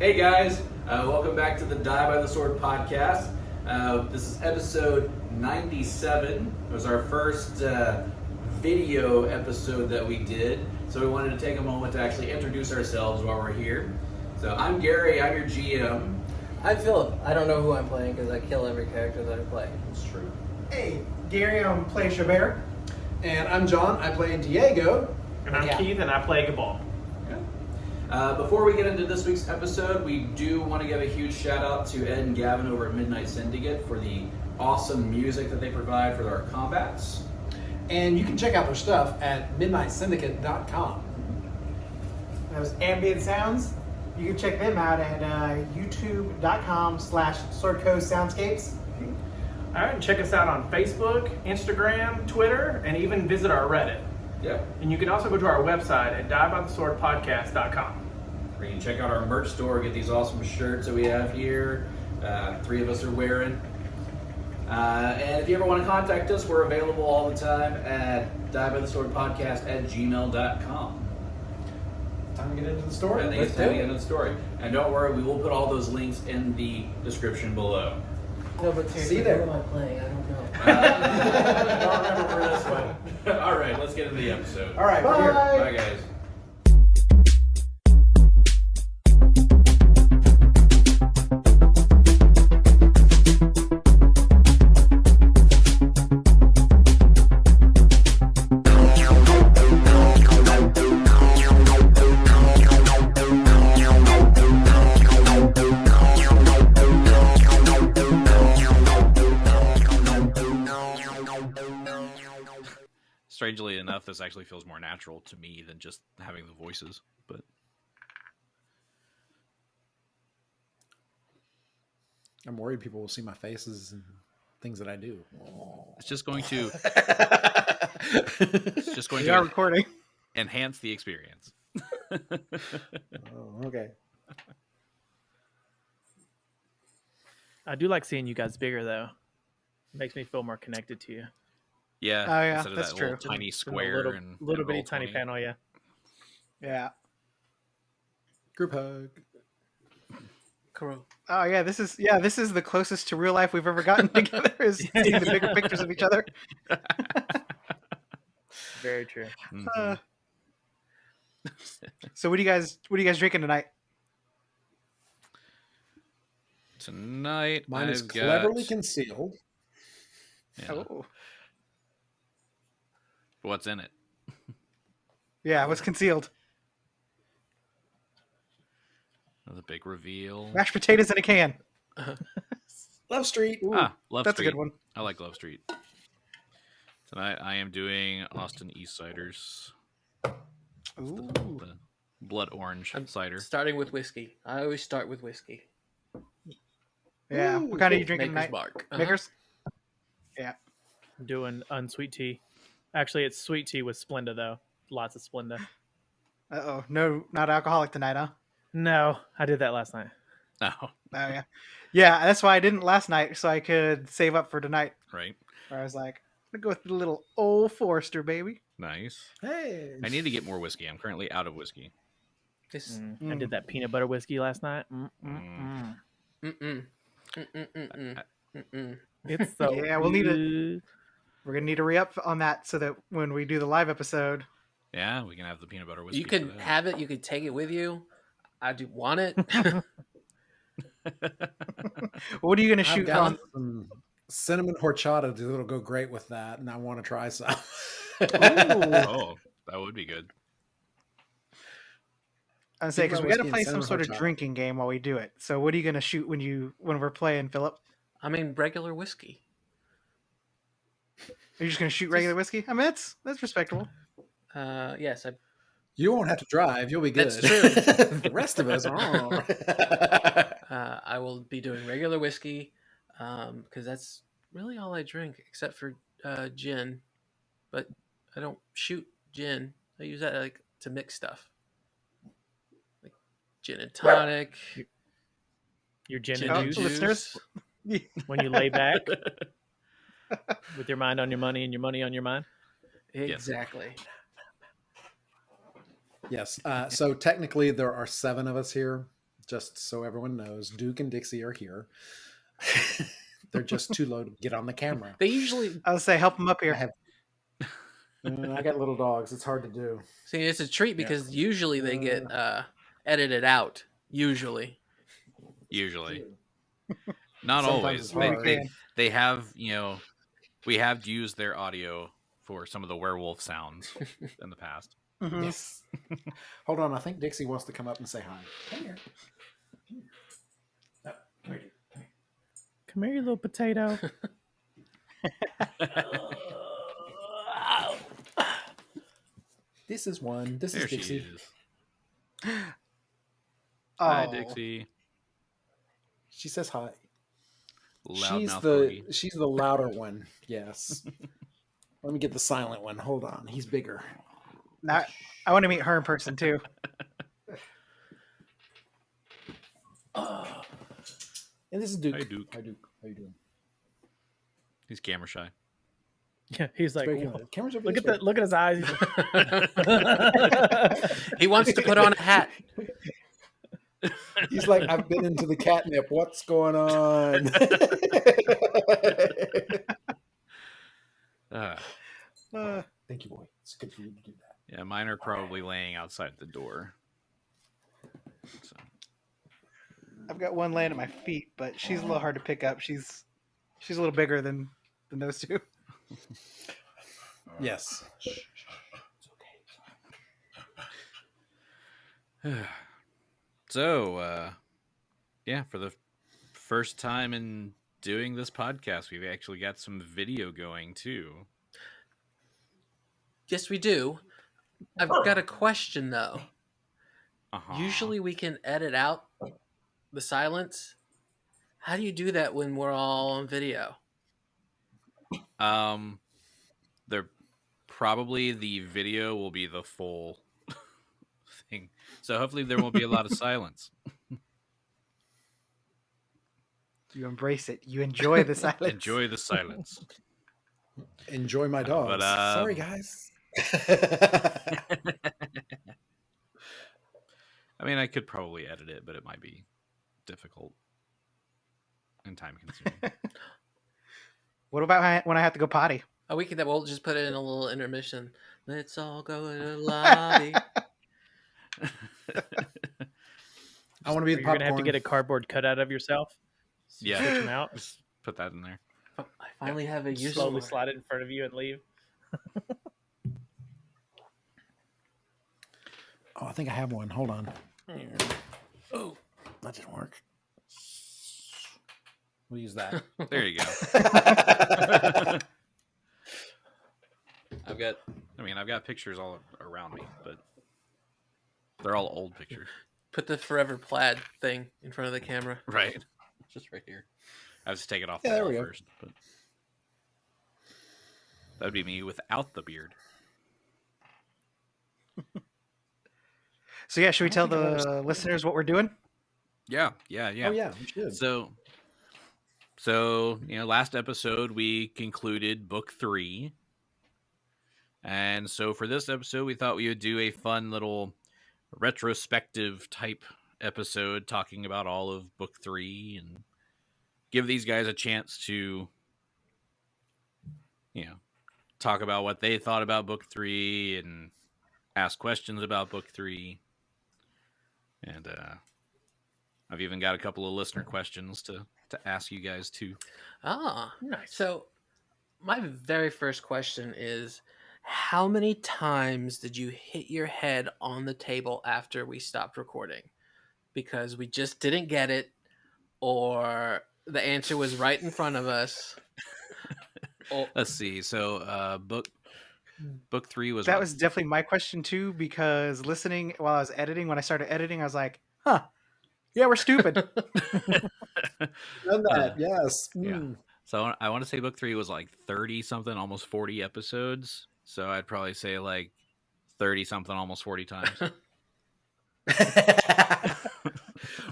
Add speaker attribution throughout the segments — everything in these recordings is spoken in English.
Speaker 1: Hey guys, welcome back to the Die by the Sword podcast. This is episode 97. It was our first video episode that we did, so we wanted to take a moment to actually introduce ourselves while we're here. So I'm Gary, I'm your GM.
Speaker 2: I'm Phillip. I don't know who I'm playing because I kill every character that I play.
Speaker 1: It's true.
Speaker 3: Hey, Gary, I'm playing Xo'bere.
Speaker 4: And I'm John, I play Diego.
Speaker 5: And I'm Keith, and I play Kabal.
Speaker 1: Before we get into this week's episode, we do want to give a huge shout out to Ed and Gavin over at Midnight Syndicate for the awesome music that they provide for our combats.
Speaker 4: And you can check out their stuff at midnightsyndicate.com.
Speaker 3: Those ambient sounds, you can check them out at youtube.com/swordcoastsoundscapes.
Speaker 5: All right, and check us out on Facebook, Instagram, Twitter, and even visit our Reddit.
Speaker 1: Yep.
Speaker 5: And you can also go to our website at diebytheswordpodcast.com.
Speaker 1: Where you can check out our merch store, get these awesome shirts that we have here. 3 of us are wearing. And if you ever want to contact us, we're available all the time at diebytheswordpodcast@gmail.com.
Speaker 4: Time to get into the story.
Speaker 1: I think it's time to get into the story. And don't worry, we will put all those links in the description below.
Speaker 2: No, but seriously,
Speaker 4: See there.
Speaker 2: who am I playing? I don't know.
Speaker 1: Don't remember for this one. All right, let's get into the episode.
Speaker 4: All right,
Speaker 3: Bye.
Speaker 4: we're here.
Speaker 1: Bye, guys.
Speaker 6: Strangely enough, this actually feels more natural to me than just having the voices. But
Speaker 4: I'm worried people will see my faces and things that I do.
Speaker 6: it's just going to
Speaker 3: We are recording.
Speaker 6: enhance the experience.
Speaker 4: Oh, okay.
Speaker 7: I do like seeing you guys bigger, though. It makes me feel more connected to you.
Speaker 6: Yeah.
Speaker 3: Oh, yeah,
Speaker 6: instead of
Speaker 3: that's
Speaker 6: that little
Speaker 3: true.
Speaker 6: tiny
Speaker 7: It's a
Speaker 6: square
Speaker 7: little,
Speaker 6: and
Speaker 7: little
Speaker 6: and
Speaker 7: bitty
Speaker 6: roll
Speaker 7: tiny
Speaker 6: 20.
Speaker 7: panel, yeah.
Speaker 3: Yeah.
Speaker 4: Group hug.
Speaker 2: Cool.
Speaker 3: Oh yeah, this is the closest to real life we've ever gotten together. Is seeing the bigger pictures of each other.
Speaker 7: Very true.
Speaker 6: Mhm.
Speaker 3: So what are you guys drinking tonight?
Speaker 6: Tonight,
Speaker 4: Mine is
Speaker 6: I've
Speaker 4: cleverly
Speaker 6: got...
Speaker 4: concealed.
Speaker 6: Yeah.
Speaker 3: Oh.
Speaker 6: What's in it?
Speaker 3: Yeah, what's concealed?
Speaker 6: The big reveal.
Speaker 3: Mashed potatoes in a can.
Speaker 4: Love Street.
Speaker 3: Ooh,
Speaker 6: Love
Speaker 3: that's
Speaker 6: Street.
Speaker 3: a good one.
Speaker 6: I like Love Street. Tonight, I am doing Austin East Ciders.
Speaker 3: Ooh.
Speaker 6: The blood orange cider.
Speaker 2: Starting with whiskey. I always start with whiskey.
Speaker 3: Yeah. What kind are you drinking
Speaker 2: Maker's
Speaker 3: tonight?
Speaker 2: Mark.
Speaker 3: Makers? Yeah.
Speaker 7: I'm doing unsweet tea. Actually, it's sweet tea with Splenda, though. Lots of Splenda.
Speaker 3: Uh-oh. No, not alcoholic tonight, huh?
Speaker 7: No, I did that last night.
Speaker 6: Oh,
Speaker 3: Oh, yeah. Yeah, that's why I didn't last night, so I could save up for tonight.
Speaker 6: right.
Speaker 3: Where I was like, I'm going to go with the little Old Forester, baby.
Speaker 6: Nice.
Speaker 4: Hey.
Speaker 6: I need to get more whiskey. I'm currently out of whiskey.
Speaker 2: This.
Speaker 7: I did that peanut butter whiskey last night.
Speaker 2: Mm-mm. Mm-mm. Mm-mm.
Speaker 7: It's so
Speaker 3: Yeah, we'll need it.
Speaker 7: good.
Speaker 3: We're going to need to re-up on that so that when we do the live episode...
Speaker 6: Yeah, we can have the peanut butter whiskey.
Speaker 2: You
Speaker 6: for
Speaker 2: can
Speaker 6: that.
Speaker 2: have it. You can take it with you. I do want it.
Speaker 3: What are you going to
Speaker 4: I've
Speaker 3: shoot
Speaker 4: got
Speaker 3: on?
Speaker 4: some cinnamon horchata that'll go great with that, and I want to try some.
Speaker 6: Oh, that would be good.
Speaker 3: I was saying, because we got to
Speaker 4: Whiskey and
Speaker 3: play some
Speaker 4: cinnamon
Speaker 3: sort of
Speaker 4: horchata.
Speaker 3: drinking game while we do it. So what are you going to shoot when we're playing, Phillip?
Speaker 2: I mean, regular whiskey.
Speaker 3: Are you just going to shoot regular whiskey? I mean, that's respectable.
Speaker 2: Yes,
Speaker 4: You won't have to drive. You'll be good.
Speaker 2: That's true.
Speaker 4: The rest of us are.
Speaker 2: I will be doing regular whiskey because that's really all I drink except for gin. But I don't shoot gin. I use that like to mix stuff, like gin and tonic.
Speaker 7: Your gin
Speaker 2: Gin
Speaker 7: and
Speaker 3: Oh,
Speaker 7: juice.
Speaker 3: listeners,
Speaker 7: When you lay back with your mind on your money and your money on your mind.
Speaker 2: Exactly.
Speaker 4: Yes. So technically, there are 7 of us here. Just so everyone knows, Duke and Dixie are here. They're just too low to get on the camera.
Speaker 2: They usually
Speaker 3: I would say help them up
Speaker 4: I
Speaker 3: here.
Speaker 4: have. I got little dogs. It's hard to do.
Speaker 2: see it's a treat because usually they get edited out. Usually.
Speaker 6: Not
Speaker 4: Sometimes
Speaker 6: always.
Speaker 4: it's hard.
Speaker 6: They have, we have used their audio for some of the werewolf sounds in the past.
Speaker 3: Mhm.
Speaker 4: Yes. Hold on. I think Dixie wants to come up and say hi. Come here. Oh, come here.
Speaker 7: Come here, you little potato.
Speaker 4: This is one. This
Speaker 6: There
Speaker 4: is
Speaker 6: she
Speaker 4: Dixie.
Speaker 6: is. Hi,
Speaker 3: Oh.
Speaker 6: Dixie.
Speaker 4: She says hi.
Speaker 6: Loudmouth corgi.
Speaker 4: She's the louder one. Yes. Let me get the silent one. Hold on. He's bigger.
Speaker 3: Now, I want to meet her in person too.
Speaker 4: And this is Duke.
Speaker 6: Hi, Duke.
Speaker 4: Hi, Duke. How you doing?
Speaker 6: He's camera shy.
Speaker 7: Yeah, he's like,
Speaker 4: Very good. Camera's over
Speaker 7: look
Speaker 4: this
Speaker 7: at
Speaker 4: way.
Speaker 7: that. Look at his eyes.
Speaker 2: He wants to put on a hat.
Speaker 4: He's like, I've been into the catnip. What's going on? Thank you, boy. It's good for you to do that.
Speaker 6: Yeah, mine are probably laying outside the door. So.
Speaker 3: I've got one laying at my feet, but she's a little hard to pick up. She's a little bigger than those two.
Speaker 4: Yes.
Speaker 6: So, yeah, for the first time in doing this podcast, we've actually got some video going too.
Speaker 2: Yes, we do. I've got a question though.
Speaker 6: Uh-huh.
Speaker 2: Usually we can edit out the silence. How do you do that when we're all on video?
Speaker 6: They're probably the video will be the full thing, so hopefully there won't be a lot of silence.
Speaker 3: You embrace it. You enjoy the silence.
Speaker 6: Enjoy the silence.
Speaker 4: Enjoy my dogs.
Speaker 6: But,
Speaker 4: Sorry, guys.
Speaker 6: I mean, I could probably edit it, but it might be difficult and time consuming.
Speaker 3: What about when I have to go potty?
Speaker 2: Oh, we'll just put it in a little intermission. Let's all go to the lobby.
Speaker 4: I want to be the
Speaker 7: You're gonna have to
Speaker 4: popcorn.
Speaker 7: get a cardboard cutout of yourself.
Speaker 6: Yeah.
Speaker 7: Switch them out.
Speaker 6: Just put that in there.
Speaker 2: I finally have a use
Speaker 7: Slowly
Speaker 2: for it.
Speaker 7: slide it in front of you and leave.
Speaker 4: Oh, I think I have one. Hold on.
Speaker 2: Oh,
Speaker 4: That didn't work. We'll use that.
Speaker 6: There you go. I've got pictures all around me, but they're all old pictures.
Speaker 2: put the forever plaid thing in front of the camera.
Speaker 6: Right.
Speaker 2: Just right here.
Speaker 6: I have to take it off
Speaker 4: Yeah,
Speaker 6: the
Speaker 4: there
Speaker 6: wall
Speaker 4: we go.
Speaker 6: first. But that would be me without the beard.
Speaker 3: So yeah, should we
Speaker 4: I
Speaker 3: tell
Speaker 4: don't think I've
Speaker 3: the listeners what we're doing?
Speaker 6: Yeah.
Speaker 4: Oh, yeah. We should.
Speaker 6: So last episode we concluded book 3. And so for this episode, we thought we would do a fun little retrospective type episode talking about all of book 3 and give these guys a chance to, talk about what they thought about book 3 and ask questions about book 3. And I've even got a couple of listener questions to ask you guys too.
Speaker 2: Ah,
Speaker 7: Nice.
Speaker 2: so my very first question is, how many times did you hit your head on the table after we stopped recording? Because we just didn't get it, or the answer was right in front of us.
Speaker 6: Let's see. So book 3 was
Speaker 3: That
Speaker 6: what?
Speaker 3: was definitely my question too, because listening while I was editing, when I started editing, I was like, huh, yeah, we're stupid.
Speaker 4: Done that. Yes.
Speaker 6: Yeah.
Speaker 4: Mm.
Speaker 6: So I want to say book 3 was like 30 something, almost 40 episodes. So I'd probably say like 30 something, almost 40 times.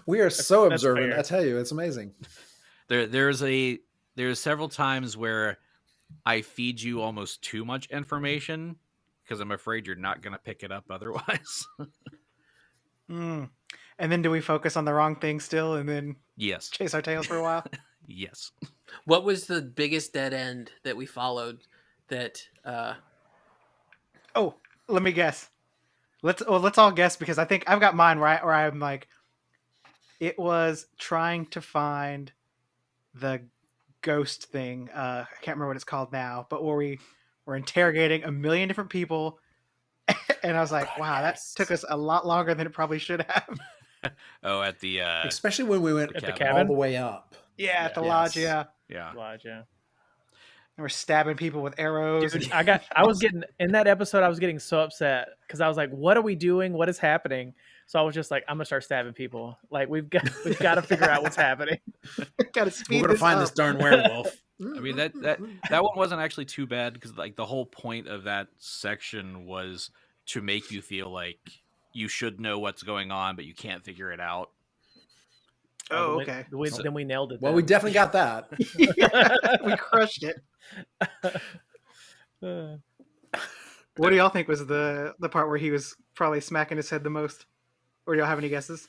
Speaker 4: We are so
Speaker 7: That's
Speaker 4: observant.
Speaker 7: fair.
Speaker 4: I tell you, it's amazing.
Speaker 6: There's several times where I feed you almost too much information because I'm afraid you're not going to pick it up otherwise.
Speaker 3: Mm. And then do we focus on the wrong thing still and then
Speaker 6: Yes.
Speaker 3: chase our tails for a while?
Speaker 6: Yes.
Speaker 2: What was the biggest dead end that we followed? That
Speaker 3: Oh, let me guess. Let's all guess because I think I've got mine where I'm like, it was trying to find the ghost thing. I can't remember what it's called now, but where we were interrogating a million different people, and I was like, wow, that took us a lot longer than it probably should have.
Speaker 6: Oh, at the
Speaker 4: Especially when we went
Speaker 7: At the
Speaker 6: cabin.
Speaker 7: cabin?
Speaker 4: all the way up.
Speaker 3: Yeah, at the
Speaker 4: Yes.
Speaker 3: lodge, yeah.
Speaker 6: yeah.
Speaker 7: Lodge, yeah.
Speaker 3: And we're stabbing people with arrows.
Speaker 7: Dude,
Speaker 3: and-
Speaker 7: I was getting in that episode. I was getting so upset because I was like, "What are we doing? What is happening?" So I was just like, "I'm gonna start stabbing people. Like we've got to figure out what's happening."
Speaker 3: Gotta speed
Speaker 4: We're gonna
Speaker 3: this
Speaker 4: find
Speaker 3: up.
Speaker 4: this darn werewolf.
Speaker 6: I mean that one wasn't actually too bad because like the whole point of that section was to make you feel like you should know what's going on, but you can't figure it out.
Speaker 3: Oh,
Speaker 7: Then
Speaker 3: okay.
Speaker 7: Then we nailed it.
Speaker 4: Well,
Speaker 7: then.
Speaker 4: we definitely got that.
Speaker 3: We crushed it.
Speaker 7: Uh,
Speaker 3: What do y'all think was the part where he was probably smacking his head the most? Or do y'all have any guesses?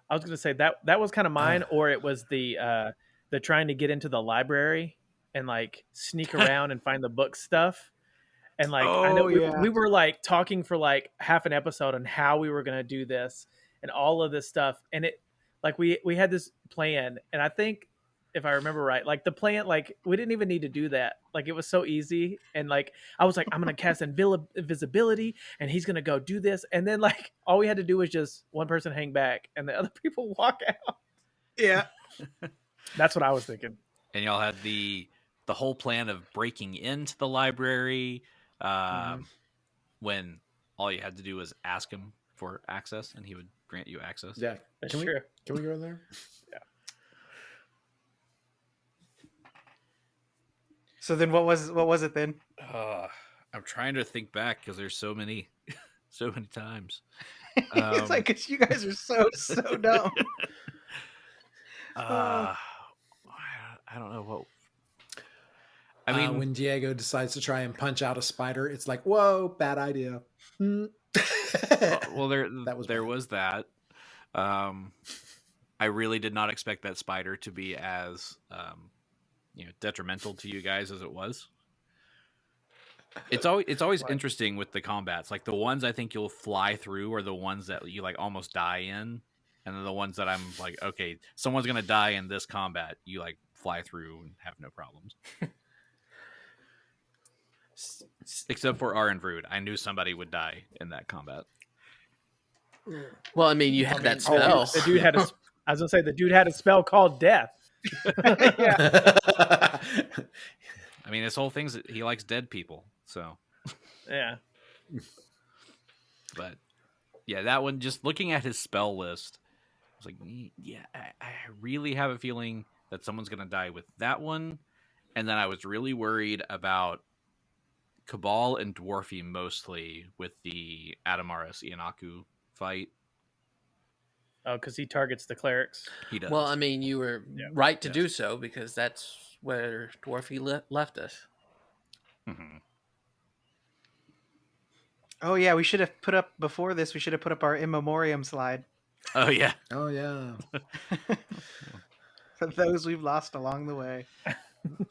Speaker 7: I was gonna say that was kind of mine, or it was the trying to get into the library and like sneak around and find the book stuff. And like I know
Speaker 3: Oh, yeah.
Speaker 7: we were like talking for like half an episode on how we were gonna do this and all of this stuff, and it like we had this plan, and I think if I remember right, like the plan, like we didn't even need to do that. Like it was so easy, and like I was like, I'm gonna cast invisibility, and he's gonna go do this, and then like all we had to do was just one person hang back, and the other people walk out.
Speaker 3: Yeah.
Speaker 7: That's what I was thinking.
Speaker 6: And y'all had the whole plan of breaking into the library when all you had to do was ask him for access, and he would grant you access.
Speaker 4: Yeah.
Speaker 7: That's
Speaker 4: Can
Speaker 7: true.
Speaker 4: we go there?
Speaker 3: So then what was it then?
Speaker 6: I'm trying to think back because there's so many times.
Speaker 3: It's like, 'cause you guys are so dumb.
Speaker 6: I don't know what. I mean,
Speaker 4: When Diego decides to try and punch out a spider, it's like, whoa, bad idea. Hmm.
Speaker 6: well, there
Speaker 4: That was bad.
Speaker 6: was that. I really did not expect that spider to be as detrimental to you guys as it was. It's always interesting with the combats. Like the ones I think you'll fly through are the ones that you like almost die in, and then the ones that I'm like, okay, someone's gonna die in this combat. You like fly through and have no problems. Except for Arenvrud. I knew somebody would die in that combat.
Speaker 2: well, I mean, you had that spell.
Speaker 7: The dude had I was gonna say the dude had a spell called death.
Speaker 6: I mean, this whole thing's he likes dead people. So,
Speaker 7: Yeah.
Speaker 6: but yeah, that one. Just looking at his spell list, I was like, yeah, I really have a feeling that someone's gonna die with that one. And then I was really worried about Kabal and Dwarfy mostly with the Adamaris Ianaku fight.
Speaker 7: Oh, because he targets the clerics.
Speaker 6: He does.
Speaker 2: Well, I mean, you were
Speaker 7: Yeah.
Speaker 2: right to
Speaker 6: Yes.
Speaker 2: do so because that's where Dwarfy left us.
Speaker 6: Mhm.
Speaker 3: Oh yeah, we should have put up before this. We should have put up our in memoriam slide
Speaker 6: Oh yeah.
Speaker 4: Oh yeah.
Speaker 3: for those we've lost along the way.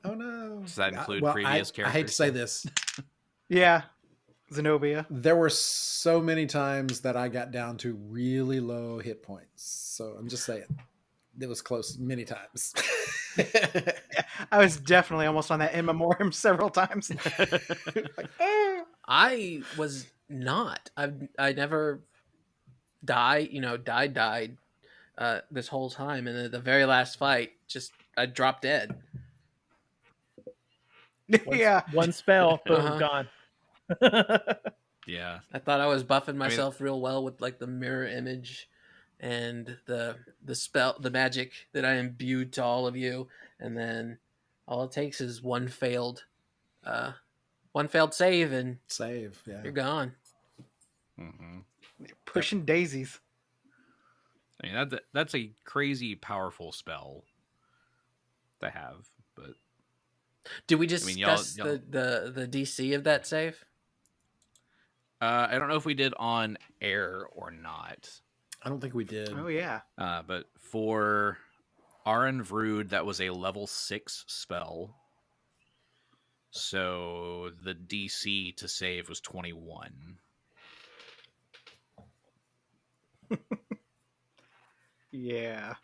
Speaker 4: Oh no.
Speaker 6: Does that include
Speaker 4: Well,
Speaker 6: previous
Speaker 4: I
Speaker 6: characters?
Speaker 4: hate to say this.
Speaker 3: Yeah, Zenobia.
Speaker 4: There were so many times that I got down to really low hit points. So I'm just saying, it was close many times.
Speaker 3: I was definitely almost on that in memoriam several times. Like, eh.
Speaker 2: I was not. I never died. Died. This whole time, and then the very last fight, just I dropped dead.
Speaker 3: Yeah.
Speaker 7: One spell, boom,
Speaker 2: Uh-huh.
Speaker 7: gone.
Speaker 6: Yeah.
Speaker 2: I thought I was buffing myself real well with like the mirror image and the spell, the magic that I imbued to all of you, and then all it takes is one failed save, and
Speaker 4: Save. Yeah.
Speaker 2: you're gone.
Speaker 6: Mm-hmm.
Speaker 3: Pushing daisies.
Speaker 6: I mean, that's a crazy powerful spell to have, but
Speaker 2: Did we just
Speaker 6: I mean, y'all-
Speaker 2: discuss the DC of that save?
Speaker 6: I don't know if we did on air or not.
Speaker 4: I don't think we did.
Speaker 3: Oh yeah.
Speaker 6: But for Arenvrud, that was a level 6 spell. So the DC to save was 21.
Speaker 3: Yeah.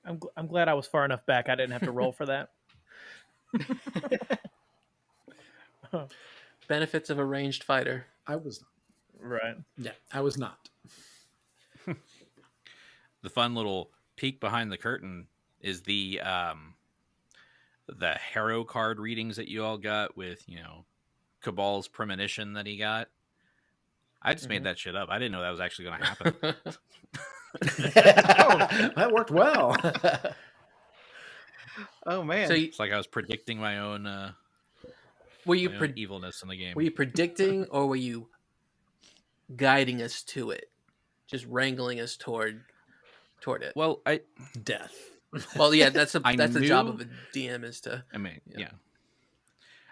Speaker 7: I'm glad I was far enough back. I didn't have to roll for that.
Speaker 2: Benefits of a ranged fighter.
Speaker 4: I was
Speaker 7: Right.
Speaker 4: Yeah, I was not.
Speaker 6: The fun little peek behind the curtain is the Harrow card readings that you all got with, Kabal's premonition that he got. I just made that shit up. I didn't know that was actually going to happen.
Speaker 4: That worked well.
Speaker 3: Oh man.
Speaker 2: So you,
Speaker 6: It's like I was predicting my own,
Speaker 2: were you
Speaker 6: my own evilness in the game.
Speaker 2: were you predicting or were you guiding us to it? Just wrangling us toward it.
Speaker 6: Well,
Speaker 4: Death.
Speaker 2: Well, yeah, that's the job
Speaker 6: knew-
Speaker 2: of a DM is to.
Speaker 6: I mean,
Speaker 2: Yeah.
Speaker 6: yeah.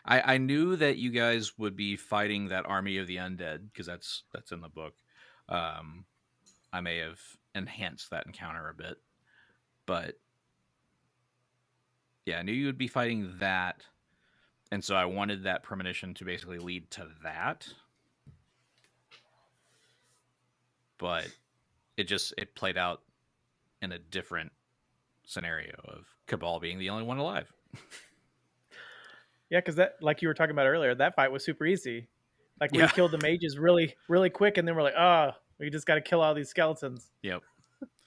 Speaker 6: I knew that you guys would be fighting that army of the undead because that's in the book. I may have enhanced that encounter a bit, but yeah, I knew you would be fighting that, and so I wanted that premonition to basically lead to that. But it played out in a different scenario of Kabal being the only one alive.
Speaker 7: Yeah, because that, like you were talking about earlier, that fight was super easy. Like we
Speaker 6: Yeah.
Speaker 7: killed the mages really, really quick, and then we're like, oh, we just got to kill all these skeletons.
Speaker 6: Yep.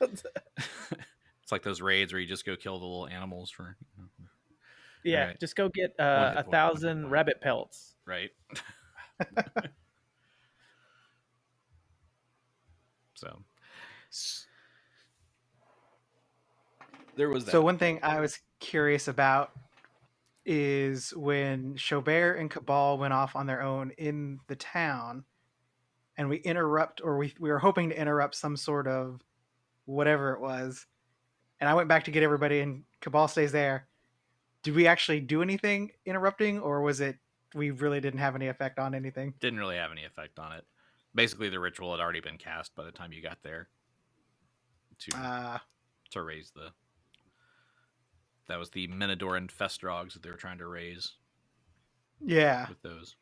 Speaker 6: It's like those raids where you just go kill the little animals for,
Speaker 7: Yeah,
Speaker 6: Right.
Speaker 7: just go get
Speaker 6: One hit point,
Speaker 7: 1,000
Speaker 6: 1 hit point.
Speaker 7: rabbit pelts.
Speaker 6: right? So there was that.
Speaker 3: So one thing I was curious about is when Xo'bere and Kabal went off on their own in the town, and we were hoping to interrupt some sort of whatever it was, and I went back to get everybody, and Kabal stays there. Did we actually do anything interrupting, or was it we really didn't have any effect on anything?
Speaker 6: Didn't really have any effect on it. Basically, the ritual had already been cast by the time you got there to raise the. That was the Minodoran Festrogs that they were trying to raise
Speaker 3: Yeah.
Speaker 6: with those.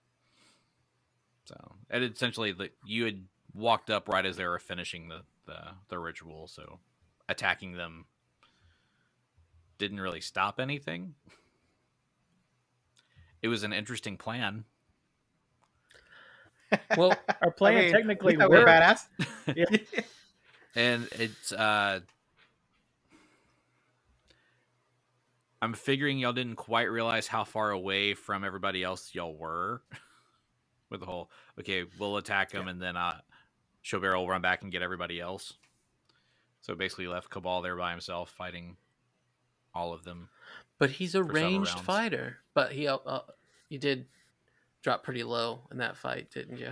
Speaker 6: So, and essentially, you had walked up right as they were finishing the ritual, so attacking them didn't really stop anything. It was an interesting plan.
Speaker 2: Well,
Speaker 7: Our plan
Speaker 3: I mean,
Speaker 7: technically
Speaker 3: we thought we were
Speaker 7: worked.
Speaker 3: badass.
Speaker 7: Yeah.
Speaker 6: And it's I'm figuring y'all didn't quite realize how far away from everybody else y'all were with the whole, okay, we'll attack them and then Xo'bere will run back and get everybody else. So basically left Kabal there by himself fighting all of them.
Speaker 2: but he's a
Speaker 6: For several
Speaker 2: ranged
Speaker 6: rounds.
Speaker 2: fighter. But you did drop pretty low in that fight, didn't you?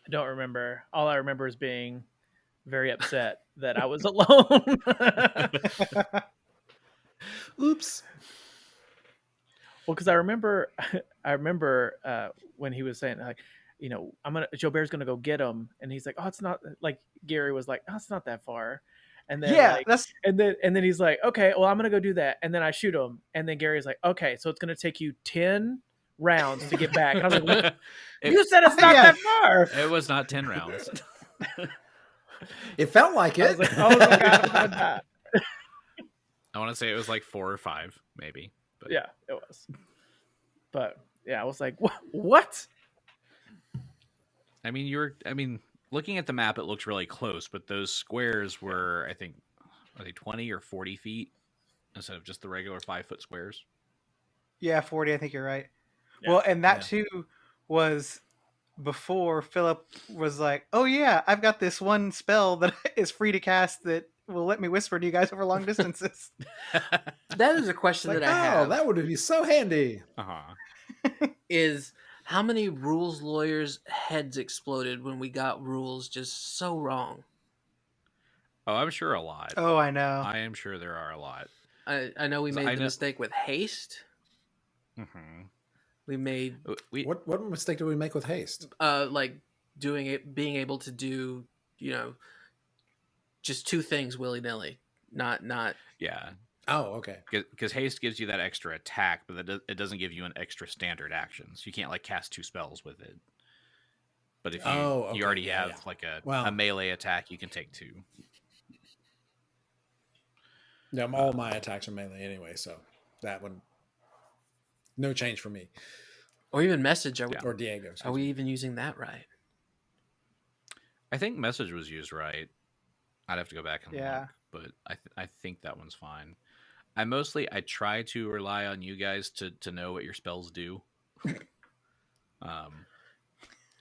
Speaker 7: I don't remember. All I remember is being very upset that I was alone.
Speaker 4: Oops.
Speaker 7: Well, because I remember when he was saying like, Xo'bere's gonna go get him, and he's like, oh, it's not like Gary was like, oh, it's not that far, and then
Speaker 3: Yeah,
Speaker 7: like,
Speaker 3: that's
Speaker 7: and then he's like, okay, well, I'm gonna go do that, and then I shoot him, and then Gary's like, okay, so it's gonna take you 10 rounds to get back, and I was like, what? You said it's not
Speaker 3: Yeah.
Speaker 7: that far.
Speaker 6: It was not 10 rounds.
Speaker 4: It felt like
Speaker 7: I
Speaker 4: it.
Speaker 7: was like, oh my god, I'm gonna die.
Speaker 6: I want to say it was like 4 or 5, maybe. But
Speaker 7: Yeah, it was. But yeah, I was like, what?
Speaker 6: I mean, looking at the map, it looks really close, but those squares were, I think, are they 20 or 40 feet instead of just the regular 5-foot squares?
Speaker 3: yeah, 40. I think you're right.
Speaker 7: Yeah.
Speaker 3: Well, and that too was before Phillip was like, "Oh yeah, I've got this one spell that is free to cast that will let me whisper to you guys over long distances."
Speaker 2: That is a question
Speaker 4: Like,
Speaker 2: that I have.
Speaker 4: that would be so handy.
Speaker 2: Is how many rules lawyers' heads exploded when we got rules just so wrong?
Speaker 6: Oh, I'm sure a lot.
Speaker 3: Oh, I know.
Speaker 6: I am sure there are a lot.
Speaker 2: I know we
Speaker 6: So
Speaker 2: made
Speaker 6: I
Speaker 2: the
Speaker 6: know-
Speaker 2: mistake with haste.
Speaker 6: Mm-hmm.
Speaker 2: We made
Speaker 6: We
Speaker 4: What mistake did we make with haste?
Speaker 2: like doing it, being able to do just two things willy nilly, not
Speaker 6: Yeah,
Speaker 4: Oh, okay.
Speaker 6: because haste gives you that extra attack, but it doesn't give you an extra standard action. So you can't like cast 2 spells with it. But if you
Speaker 4: Okay.
Speaker 6: you already
Speaker 4: Yeah,
Speaker 6: have like a
Speaker 4: Well-
Speaker 6: melee attack, you can take 2.
Speaker 4: Yeah, all my attacks are melee anyway, so that one, no change for me
Speaker 2: or even message. Are we,
Speaker 4: or Diego.
Speaker 2: are we even using that right?
Speaker 6: I think message was used right. I'd have to go back and
Speaker 3: Yeah.
Speaker 6: look, but I think that one's fine. I try to rely on you guys to know what your spells do. I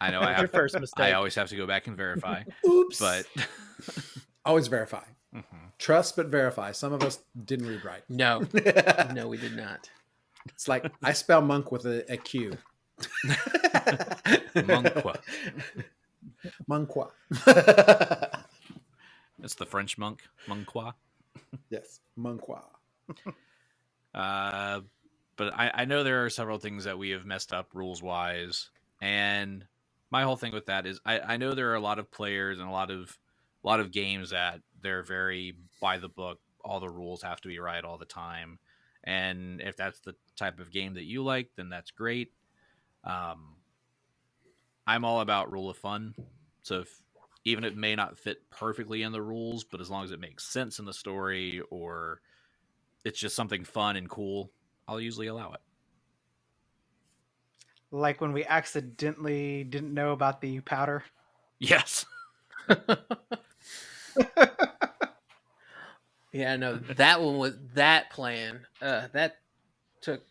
Speaker 6: know
Speaker 7: That's your first mistake.
Speaker 6: I always have to go back and verify.
Speaker 4: Oops.
Speaker 6: But
Speaker 4: Always verify.
Speaker 6: Mhm.
Speaker 4: Trust but verify. Some of us didn't read right.
Speaker 2: No, no, we did not.
Speaker 4: It's like I spell monk with a Q.
Speaker 6: Monqua.
Speaker 4: Monqua.
Speaker 6: It's the French monk, Monqua.
Speaker 4: Yes, Monqua.
Speaker 6: But I know there are several things that we have messed up rules wise, and my whole thing with that is I know there are a lot of players and a lot of games that they're very by the book. All the rules have to be right all the time, and if that's the type of game that you like, then that's great. I'm all about rule of fun, so even it may not fit perfectly in the rules, but as long as it makes sense in the story or it's just something fun and cool, I'll usually allow it.
Speaker 3: Like when we accidentally didn't know about the powder.
Speaker 6: Yes.
Speaker 2: Yeah, no, that one was that plan. That took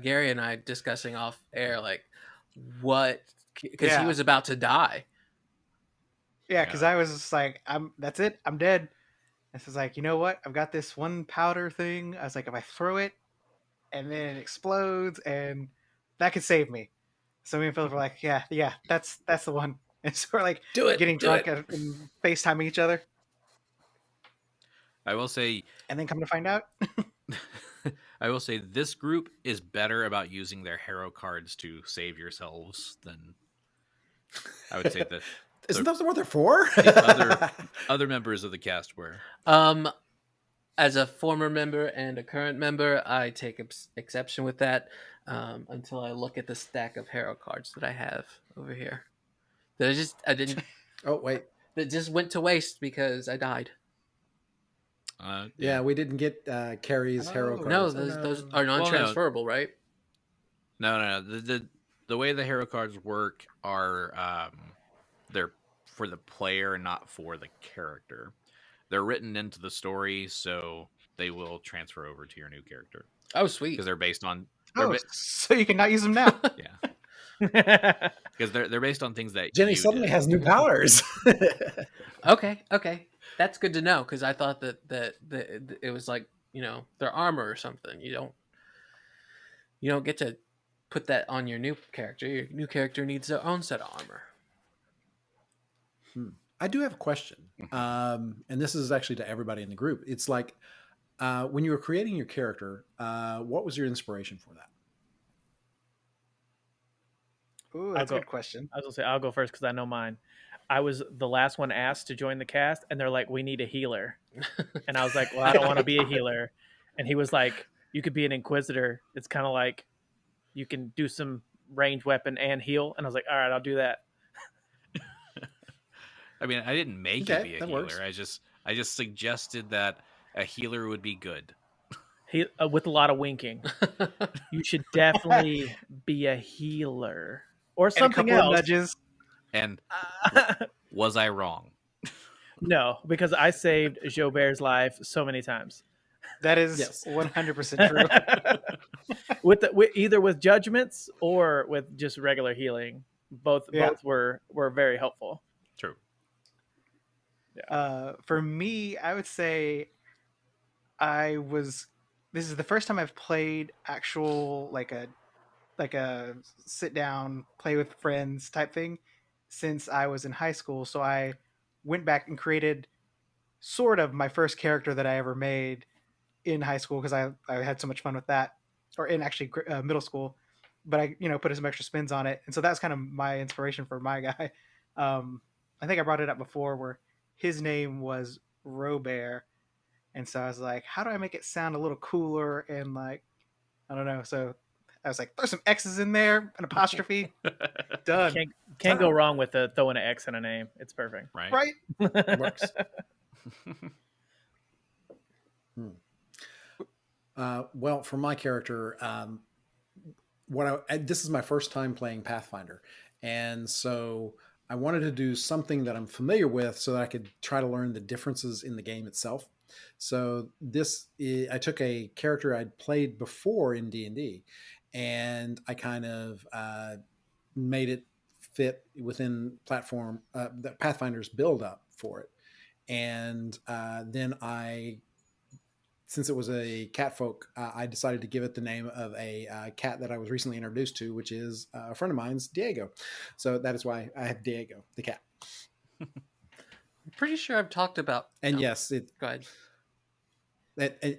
Speaker 2: Gary and I discussing off air, like what, because he
Speaker 3: Yeah.
Speaker 2: was about to die.
Speaker 3: Yeah, because I was just like, that's it, I'm dead. This is like, you know what? I've got this one powder thing. I was like, if I throw it and then it explodes, and that could save me. So me and Phillip were like, yeah, that's the one. And so we're like
Speaker 6: Do it.
Speaker 3: getting
Speaker 6: do
Speaker 3: drunk
Speaker 6: it.
Speaker 3: and FaceTiming each other,
Speaker 6: I will say
Speaker 3: and then come to find out,
Speaker 6: this group is better about using their hero cards to save yourselves than I would say that
Speaker 4: Isn't that what they're for?
Speaker 6: the other members of the cast were.
Speaker 2: As a former member and a current member, I take exception with that until I look at the stack of hero cards that I have over here. That I didn't.
Speaker 4: Oh wait,
Speaker 2: That just went to waste because I died.
Speaker 4: yeah, we didn't get Carrie's hero cards.
Speaker 2: No,
Speaker 4: Oh,
Speaker 2: those are non-transferable, right?
Speaker 6: No. The way the hero cards work are they're for the player, not for the character. They're written into the story, so they will transfer over to your new character
Speaker 2: Oh, sweet.
Speaker 6: because they're based on.
Speaker 3: so you can not use them now.
Speaker 6: Yeah, because they're based on things that
Speaker 4: Genny
Speaker 6: you
Speaker 4: suddenly
Speaker 6: did.
Speaker 4: has new powers.
Speaker 2: Okay, that's good to know because I thought that it was like their armor or something. You don't get to put that on your new character. Your new character needs their own set of armor.
Speaker 4: I do have a question, and this is actually to everybody in the group. It's like when you were creating your character, what was your inspiration for that?
Speaker 3: Ooh, that's a good question.
Speaker 7: I was gonna say I'll go first because I know mine. I was the last one asked to join the cast, and they're like, "We need a healer," and I was like, "Well, I don't want to be a healer." And he was like, "You could be an inquisitor. It's kind of like you can do some ranged weapon and heal." And I was like, "All right, I'll do that."
Speaker 6: I mean, I didn't make
Speaker 4: Okay,
Speaker 6: you be a
Speaker 4: that
Speaker 6: healer.
Speaker 4: works.
Speaker 6: I just suggested that a healer would be good.
Speaker 7: He with a lot of winking. You should definitely be a healer or
Speaker 3: And a
Speaker 7: something
Speaker 3: couple of
Speaker 7: else.
Speaker 3: nudges.
Speaker 6: And was I wrong?
Speaker 7: No, because I saved Xo'bere's life so many times.
Speaker 3: That is
Speaker 4: Yes.
Speaker 3: 100% true.
Speaker 7: with either with judgments or with just regular healing. Both were very helpful.
Speaker 6: True.
Speaker 3: For me, I would say this is the first time I've played actual like a sit down play with friends type thing since I was in high school. So I went back and created sort of my first character that I ever made in high school because I had so much fun with that, or in actually middle school. But I put some extra spins on it, and so that's kind of my inspiration for my guy. I think I brought it up before, where his name was Xo'bere, and so I was like, how do I make it sound a little cooler and like, I don't know. So I was like, throw some X's in there, an apostrophe, done.
Speaker 7: Can't go wrong with throwing an X in a name. It's perfect.
Speaker 6: Right.
Speaker 3: Right?
Speaker 4: Works. Well, for my character, this is my first time playing Pathfinder, and so I wanted to do something that I'm familiar with, so that I could try to learn the differences in the game itself. So I took a character I'd played before in D&D, and I kind of made it fit within platform the Pathfinder's build up for it, and then since it was a cat folk, I decided to give it the name of a cat that I was recently introduced to, which is a friend of mine's, Diego. So that is why I have Diego, the cat.
Speaker 2: I'm pretty sure I've talked about.
Speaker 4: And yes,
Speaker 2: Go ahead.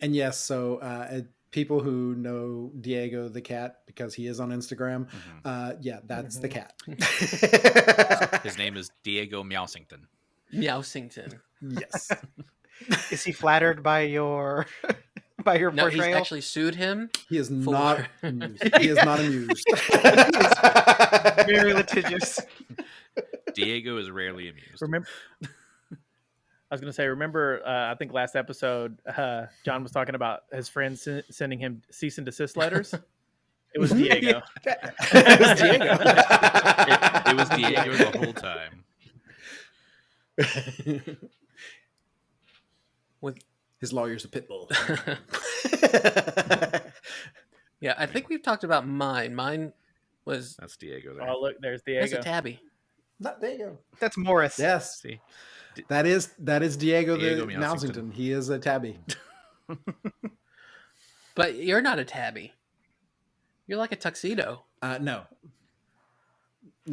Speaker 4: And yes, so people who know Diego the cat because he is on Instagram, yeah, that's the cat.
Speaker 6: His name is Diego Meowsington.
Speaker 2: Meowsington.
Speaker 4: Yes.
Speaker 3: Is he flattered by your
Speaker 2: No,
Speaker 3: portrayal?
Speaker 2: he's actually sued him.
Speaker 4: He is
Speaker 2: For-
Speaker 4: not amused. He is not amused.
Speaker 3: Very litigious.
Speaker 6: Diego is rarely amused.
Speaker 7: Remember, I was going to say, remember, I think last episode, John was talking about his friends sending him cease and desist letters. It was Diego.
Speaker 3: It was Diego.
Speaker 6: It was Diego the whole time.
Speaker 2: With
Speaker 4: His lawyer's a pit bull.
Speaker 2: yeah, I think we've talked about mine. Mine was
Speaker 6: That's Diego there.
Speaker 7: Oh, look, there's
Speaker 2: that's
Speaker 7: Diego.
Speaker 2: a tabby.
Speaker 4: Not Diego.
Speaker 3: That's Morris.
Speaker 4: Yes.
Speaker 6: See,
Speaker 4: That is Diego,
Speaker 6: Diego
Speaker 4: the
Speaker 6: Meowsington.
Speaker 4: Meowsington. He is a tabby.
Speaker 2: But you're not a tabby. You're like a tuxedo.
Speaker 4: No,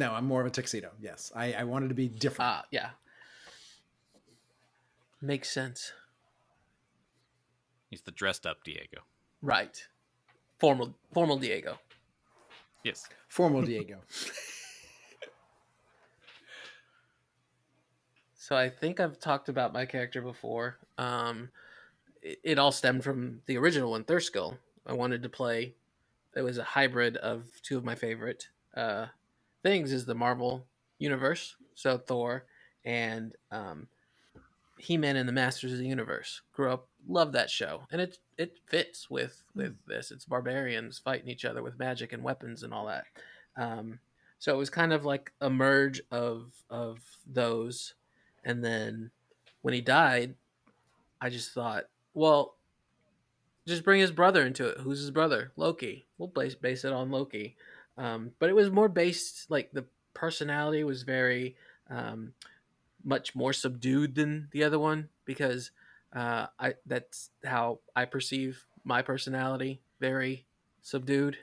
Speaker 4: I'm more of a tuxedo. Yes, I wanted to be different.
Speaker 2: Yeah. Makes sense.
Speaker 6: he's the dressed up Diego.
Speaker 2: Right. Formal Diego.
Speaker 6: Yes.
Speaker 4: Formal Diego.
Speaker 2: So I think I've talked about my character before. It all stemmed from the original one, Thurskill. I wanted to play. It was a hybrid of two of my favorite things is the Marvel universe. So Thor and He-Man and the Masters of the Universe. Grew up, loved that show, and it fits with this. It's barbarians fighting each other with magic and weapons and all that. So it was kind of like a merge of those. And then when he died, I just thought, well, just bring his brother into it. Who's his brother? Loki. We'll base it on Loki. But it was more based, like the personality was very much more subdued than the other one because that's how I perceive my personality, very subdued.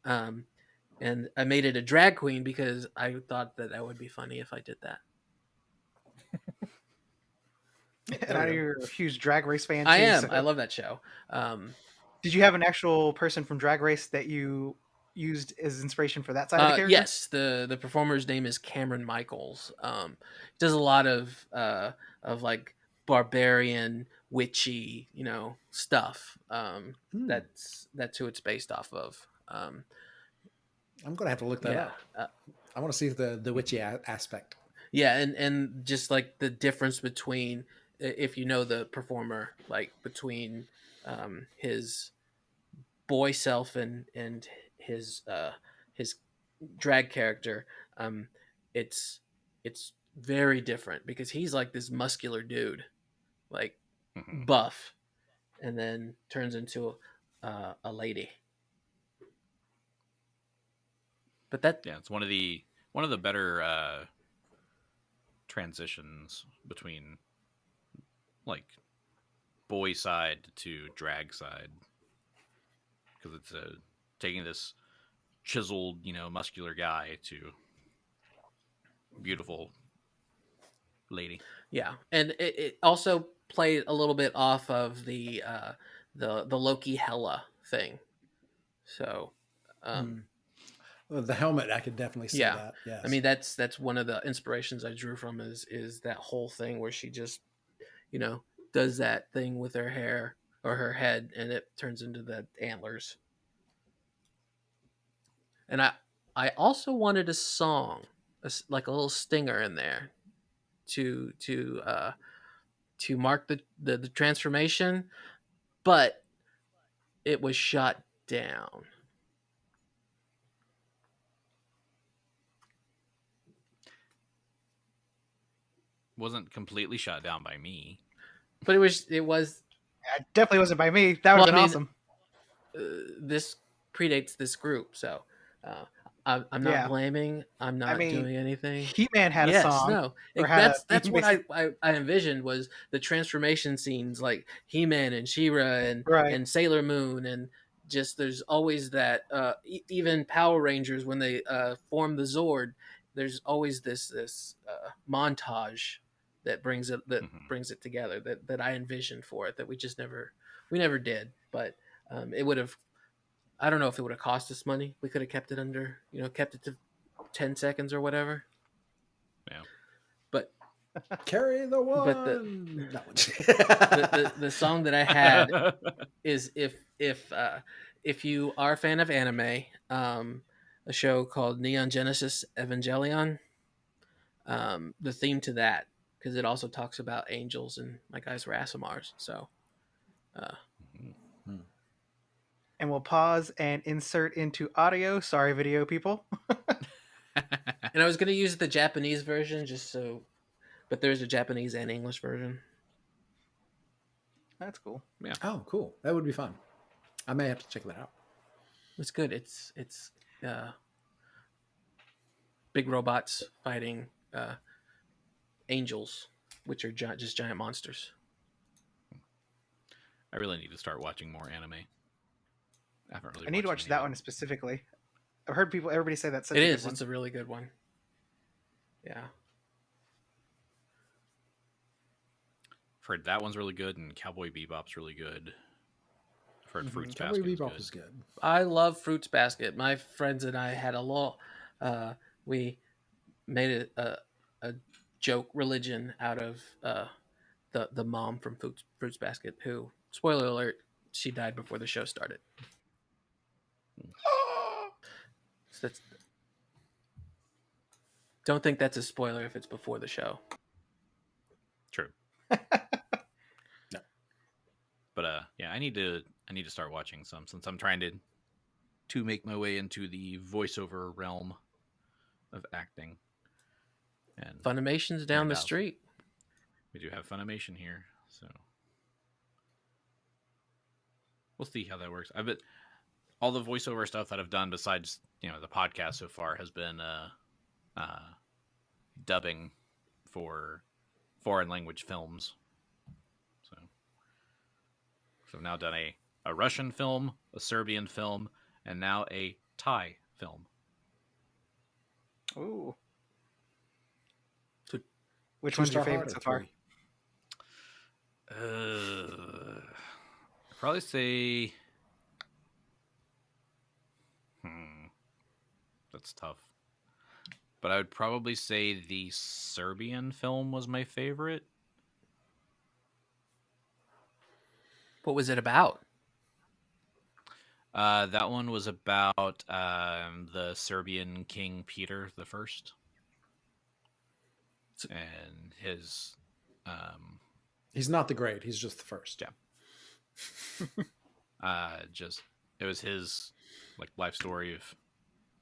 Speaker 2: And I made it a drag queen because I thought that would be funny if I did that.
Speaker 3: And I know you're a huge Drag Race fan.
Speaker 2: I
Speaker 3: too,
Speaker 2: am.
Speaker 3: so-
Speaker 2: I love that show.
Speaker 3: Did you have an actual person from Drag Race that you used as inspiration for that side of the character?
Speaker 2: Yes, the performer's name is Cameron Michaels. Does a lot of like barbarian, witchy, stuff. That's who it's based off of.
Speaker 4: I'm gonna have to look that
Speaker 2: Yeah,
Speaker 4: up. I want to see the witchy aspect.
Speaker 2: yeah, and just like the difference between if you know the performer, like between his boy self and his drag character, it's very different because he's like this muscular dude, like buff, and then turns into a lady. But
Speaker 6: It's one of the better transitions between like boy side to drag side because it's taking this chiseled, muscular guy to beautiful lady.
Speaker 2: yeah, and it also played a little bit off of the Loki Hela thing. So
Speaker 4: The helmet, I could definitely see
Speaker 2: Yeah.
Speaker 4: that. Yes.
Speaker 2: I mean, that's one of the inspirations I drew from is that whole thing where she just, does that thing with her hair or her head, and it turns into the antlers. And I also wanted a song, like a little stinger in there, to mark the transformation, but it was shot down.
Speaker 6: Wasn't completely shot down by me.
Speaker 2: But it was
Speaker 3: It definitely wasn't by me. That would
Speaker 2: Well,
Speaker 3: have been
Speaker 2: I mean,
Speaker 3: awesome.
Speaker 2: this predates this group, so I'm not
Speaker 3: Yeah.
Speaker 2: blaming. I'm not doing anything.
Speaker 3: He-Man had a
Speaker 2: Yes,
Speaker 3: song.
Speaker 2: no,
Speaker 3: or had
Speaker 2: that's
Speaker 3: a
Speaker 2: what
Speaker 3: basic-
Speaker 2: I envisioned was the transformation scenes, like He-Man and She-Ra
Speaker 3: Right.
Speaker 2: and Sailor Moon, and just there's always that even Power Rangers when they form the Zord, there's always this montage that brings it together that I envisioned for it that we never did, but it would have. I don't know if it would have cost us money. We could have kept it under, kept it to 10 seconds or whatever.
Speaker 6: Yeah.
Speaker 2: But
Speaker 4: Carry the one.
Speaker 2: But the song that I had is if you are a fan of anime, a show called Neon Genesis Evangelion, the theme to that, because it also talks about angels and my guys were Asimars. So,
Speaker 3: and we'll pause and insert into audio. Sorry, video people.
Speaker 2: and I was gonna use the Japanese version but there's a Japanese and English version.
Speaker 3: That's cool.
Speaker 6: Yeah.
Speaker 4: Oh, cool. That would be fun. I may have to check that out.
Speaker 2: It's good. It's big robots fighting angels, which are just giant monsters.
Speaker 6: I really need to start watching more anime. I haven't really.
Speaker 3: I need to watch that one specifically. I've heard everybody say that's such a good one.
Speaker 2: It's a really good one. Yeah.
Speaker 6: I've heard that one's really good, and Cowboy Bebop's really good. I've heard Fruits
Speaker 4: Cowboy
Speaker 6: Basket
Speaker 4: Bebop
Speaker 6: is
Speaker 4: is good.
Speaker 2: I love Fruits Basket. My friends and I had we made a joke religion out of the mom from Fruits Basket, who, spoiler alert, she died before the show started. So don't think that's a spoiler if it's before the show.
Speaker 6: True.
Speaker 4: No.
Speaker 6: But yeah, I need to start watching some since I'm trying to make my way into the voiceover realm of acting. And
Speaker 2: Funimation's down the street.
Speaker 6: We do have Funimation here, so we'll see how that works. I bet all the voiceover stuff that I've done besides the podcast so far has been dubbing for foreign language films. So I've now done a Russian film, a Serbian film, and now a Thai film.
Speaker 3: Ooh. Which one's your favorite so far?
Speaker 6: I'd probably say. That's tough. But I would probably say the Serbian film was my favorite.
Speaker 2: What was it about?
Speaker 6: That one was about the Serbian King Peter the First, and his.
Speaker 4: He's not the great. He's just the first.
Speaker 6: Yeah. It was his life story of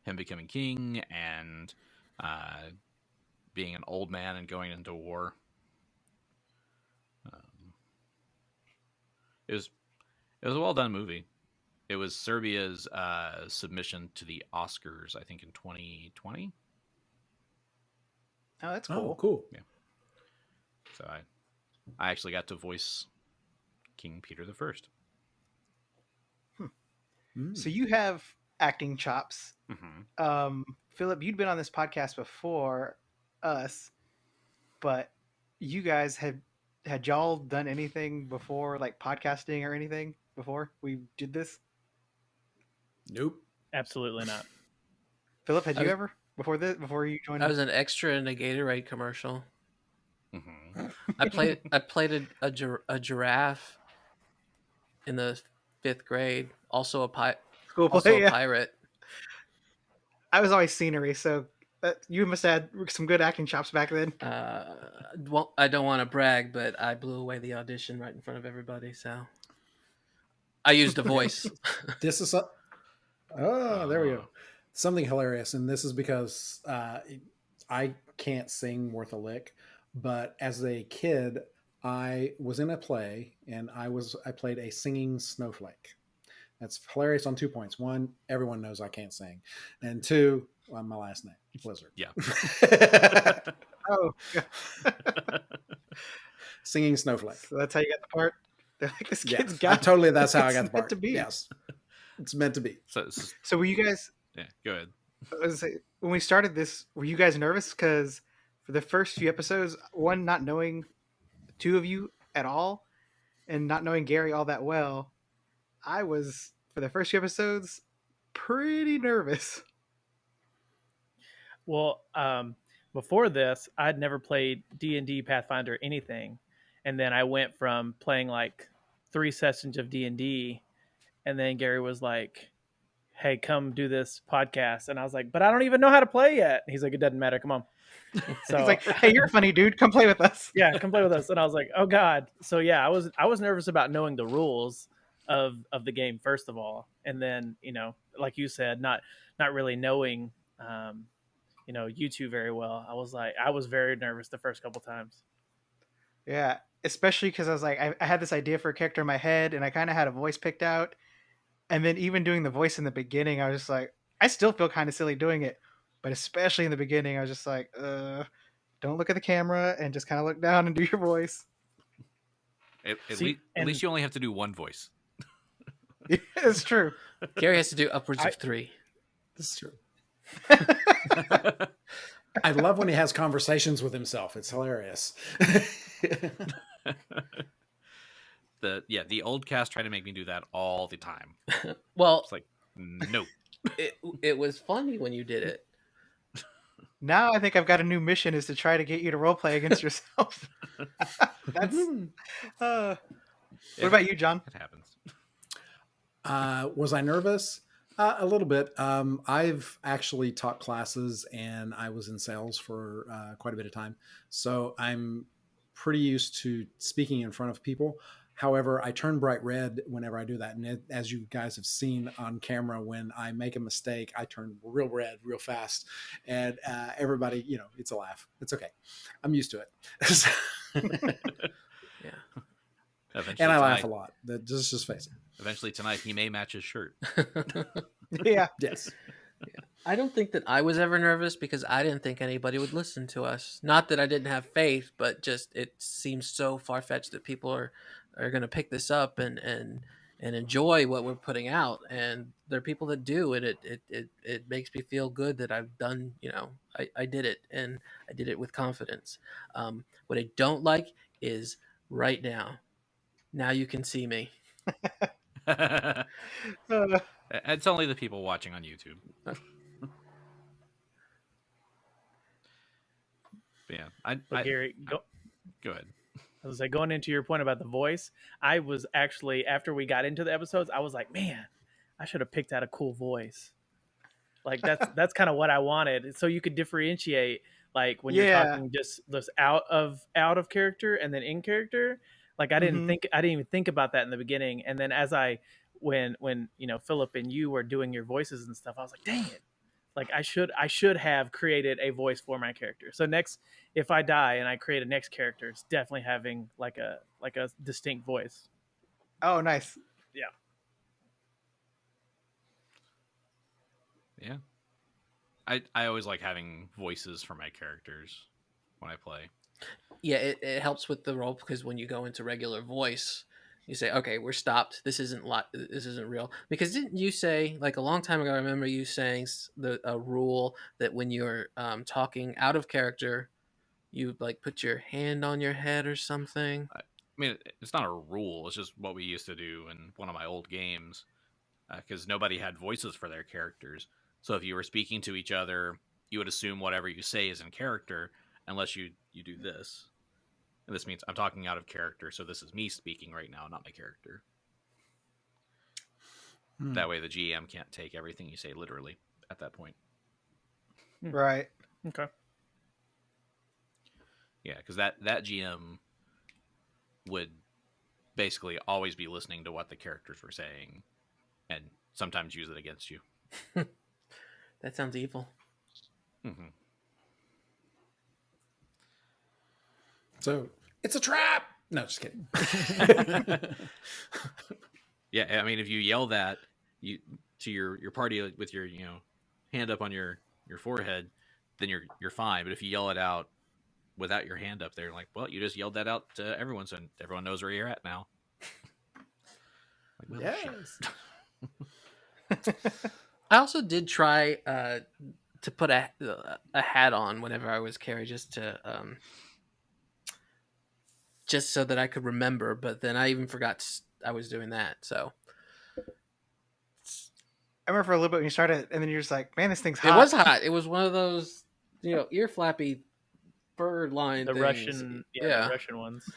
Speaker 6: him becoming king and being an old man and going into war. It was a well done movie. It was Serbia's submission to the Oscars, I think, in 2020.
Speaker 3: Oh, that's cool.
Speaker 4: Oh, cool.
Speaker 6: Yeah. So I actually got to voice King Peter the First.
Speaker 3: So you have acting chops.
Speaker 6: Mm-hmm.
Speaker 3: Phillip, you'd been on this podcast before us, but you guys had y'all done anything before, like podcasting or anything before we did this?
Speaker 4: Nope.
Speaker 7: Absolutely not.
Speaker 3: Phillip, had
Speaker 2: I
Speaker 3: you
Speaker 2: was-
Speaker 3: ever before you joined?
Speaker 2: I was an extra in a Gatorade commercial.
Speaker 6: Mm-hmm.
Speaker 2: I played a giraffe in the 5th grade. Also
Speaker 3: school
Speaker 2: also
Speaker 3: play.
Speaker 2: a
Speaker 3: Yeah,
Speaker 2: pirate.
Speaker 3: I was always scenery, so you must have had some good acting chops back then.
Speaker 2: Well, I don't want to brag, but I blew away the audition right in front of everybody. So I used a voice.
Speaker 4: This is there we go.
Speaker 6: Oh.
Speaker 4: Something hilarious, and this is because I can't sing worth a lick. But as a kid, I was in a play, and I played a singing snowflake. That's hilarious on 2 points. One, everyone knows I can't sing, and two, my last name, Blizzard.
Speaker 6: Yeah.
Speaker 3: Oh,
Speaker 4: Singing snowflake.
Speaker 3: so that's how you got the part. They're like, this kid's
Speaker 4: Yes,
Speaker 3: got.
Speaker 4: totally. That's how I
Speaker 3: it's
Speaker 4: got the
Speaker 3: meant
Speaker 4: part.
Speaker 3: to be.
Speaker 4: Yes, it's meant to be.
Speaker 6: So
Speaker 3: So were you guys?
Speaker 6: yeah, go ahead.
Speaker 3: I was gonna say, when we started this, were you guys nervous? Because for the first few episodes, one, not knowing the two of you at all, and not knowing Gary all that well, I was, for the first few episodes, pretty nervous.
Speaker 7: Well, before this, I'd never played D&D, Pathfinder, anything, and then I went from playing like 3 sessions of D&D, and then Gary was like, "Hey, come do this podcast," and I was like, "But I don't even know how to play yet." He's like, "It doesn't matter. Come on." So
Speaker 3: He's like, "Hey, you're a funny dude. Come play with us."
Speaker 7: yeah, come play with us. And I was like, "Oh God." So yeah, I was nervous about knowing the rules of the game first of all, and then like you said, not really knowing you two very well. I was very nervous the first couple times.
Speaker 3: Yeah, especially because I was like, I had this idea for a character in my head, and I kind of had a voice picked out. And then even doing the voice in the beginning, I was just like, I still feel kind of silly doing it, but especially in the beginning, I was just like, don't look at the camera and just kind of look down and do your voice.
Speaker 6: At least you only have to do one voice.
Speaker 3: It's true.
Speaker 2: Gary has to do upwards of 3.
Speaker 4: This is true. I love when he has conversations with himself. It's hilarious.
Speaker 6: The old cast tried to make me do that all the time.
Speaker 2: Well,
Speaker 6: It's like, no.
Speaker 2: it was funny when you did it.
Speaker 3: Now I think I've got a new mission is to try to get you to role play against yourself. That's. What about you, John?
Speaker 6: It happens.
Speaker 4: Was I nervous? A little bit. I've actually taught classes, and I was in sales for quite a bit of time, so I'm pretty used to speaking in front of people. However, I turn bright red whenever I do that, and as you guys have seen on camera, when I make a mistake, I turn real red real fast, and everybody, it's a laugh. It's okay. I'm used to it.
Speaker 2: Yeah.
Speaker 6: Eventually
Speaker 4: And I laugh a
Speaker 6: tonight-
Speaker 4: lot. Just face it.
Speaker 6: Eventually tonight, he may match his shirt.
Speaker 3: Yeah.
Speaker 4: Yes.
Speaker 2: I don't think that I was ever nervous because I didn't think anybody would listen to us. Not that I didn't have faith, but just it seems so far fetched that people are going to pick this up and enjoy what we're putting out. And there are people that do, and it makes me feel good that I've done. I did it, and I did it with confidence. What I don't like is right now. Now you can see me.
Speaker 6: It's only the people watching on YouTube. But yeah,
Speaker 7: But Gary,
Speaker 6: go ahead.
Speaker 7: I was like, going into your point about the voice, I was actually, after we got into the episodes, I was like, man, I should have picked out a cool voice. Like that's kind of what I wanted, so you could differentiate, like when you're talking just out of character and then in character. Like I didn't even think about that in the beginning, and then when Phillip and you were doing your voices and stuff, I was like, dang it. Like I should have created a voice for my character. So next, if I die and I create a next character, it's definitely having like a distinct voice.
Speaker 3: Oh, nice.
Speaker 6: Yeah. I always like having voices for my characters when I play.
Speaker 2: Yeah, it helps with the role because when you go into regular voice, you say, "Okay, we're stopped. This isn't real." Because didn't you say, like a long time ago? I remember you saying a rule that when you're talking out of character, you like put your hand on your head or something.
Speaker 6: I mean, it's not a rule. It's just what we used to do in one of my old games because nobody had voices for their characters. So if you were speaking to each other, you would assume whatever you say is in character, unless you do this. And this means I'm talking out of character, so this is me speaking right now, not my character. That way the GM can't take everything you say literally at that point.
Speaker 3: Right.
Speaker 7: Okay.
Speaker 6: Yeah, because that GM would basically always be listening to what the characters were saying and sometimes use it against you.
Speaker 2: That sounds evil.
Speaker 6: Mm-hmm.
Speaker 4: So it's a trap. No, just kidding.
Speaker 6: Yeah, I mean, if you yell that to your party with your hand up on your forehead, then you're fine. But if you yell it out without your hand up there, like, well, you just yelled that out to everyone, so everyone knows where you're at now. Like, well, shit.
Speaker 2: I also did try to put a hat on whenever I was carried, just so that I could remember. But then I even forgot I was doing that. So
Speaker 3: I remember for a little bit when you started, and then you're just like, "Man, this thing's hot."
Speaker 2: it was hot. It was one of those, ear flappy bird line
Speaker 7: The
Speaker 2: things.
Speaker 7: Russian, the Russian ones.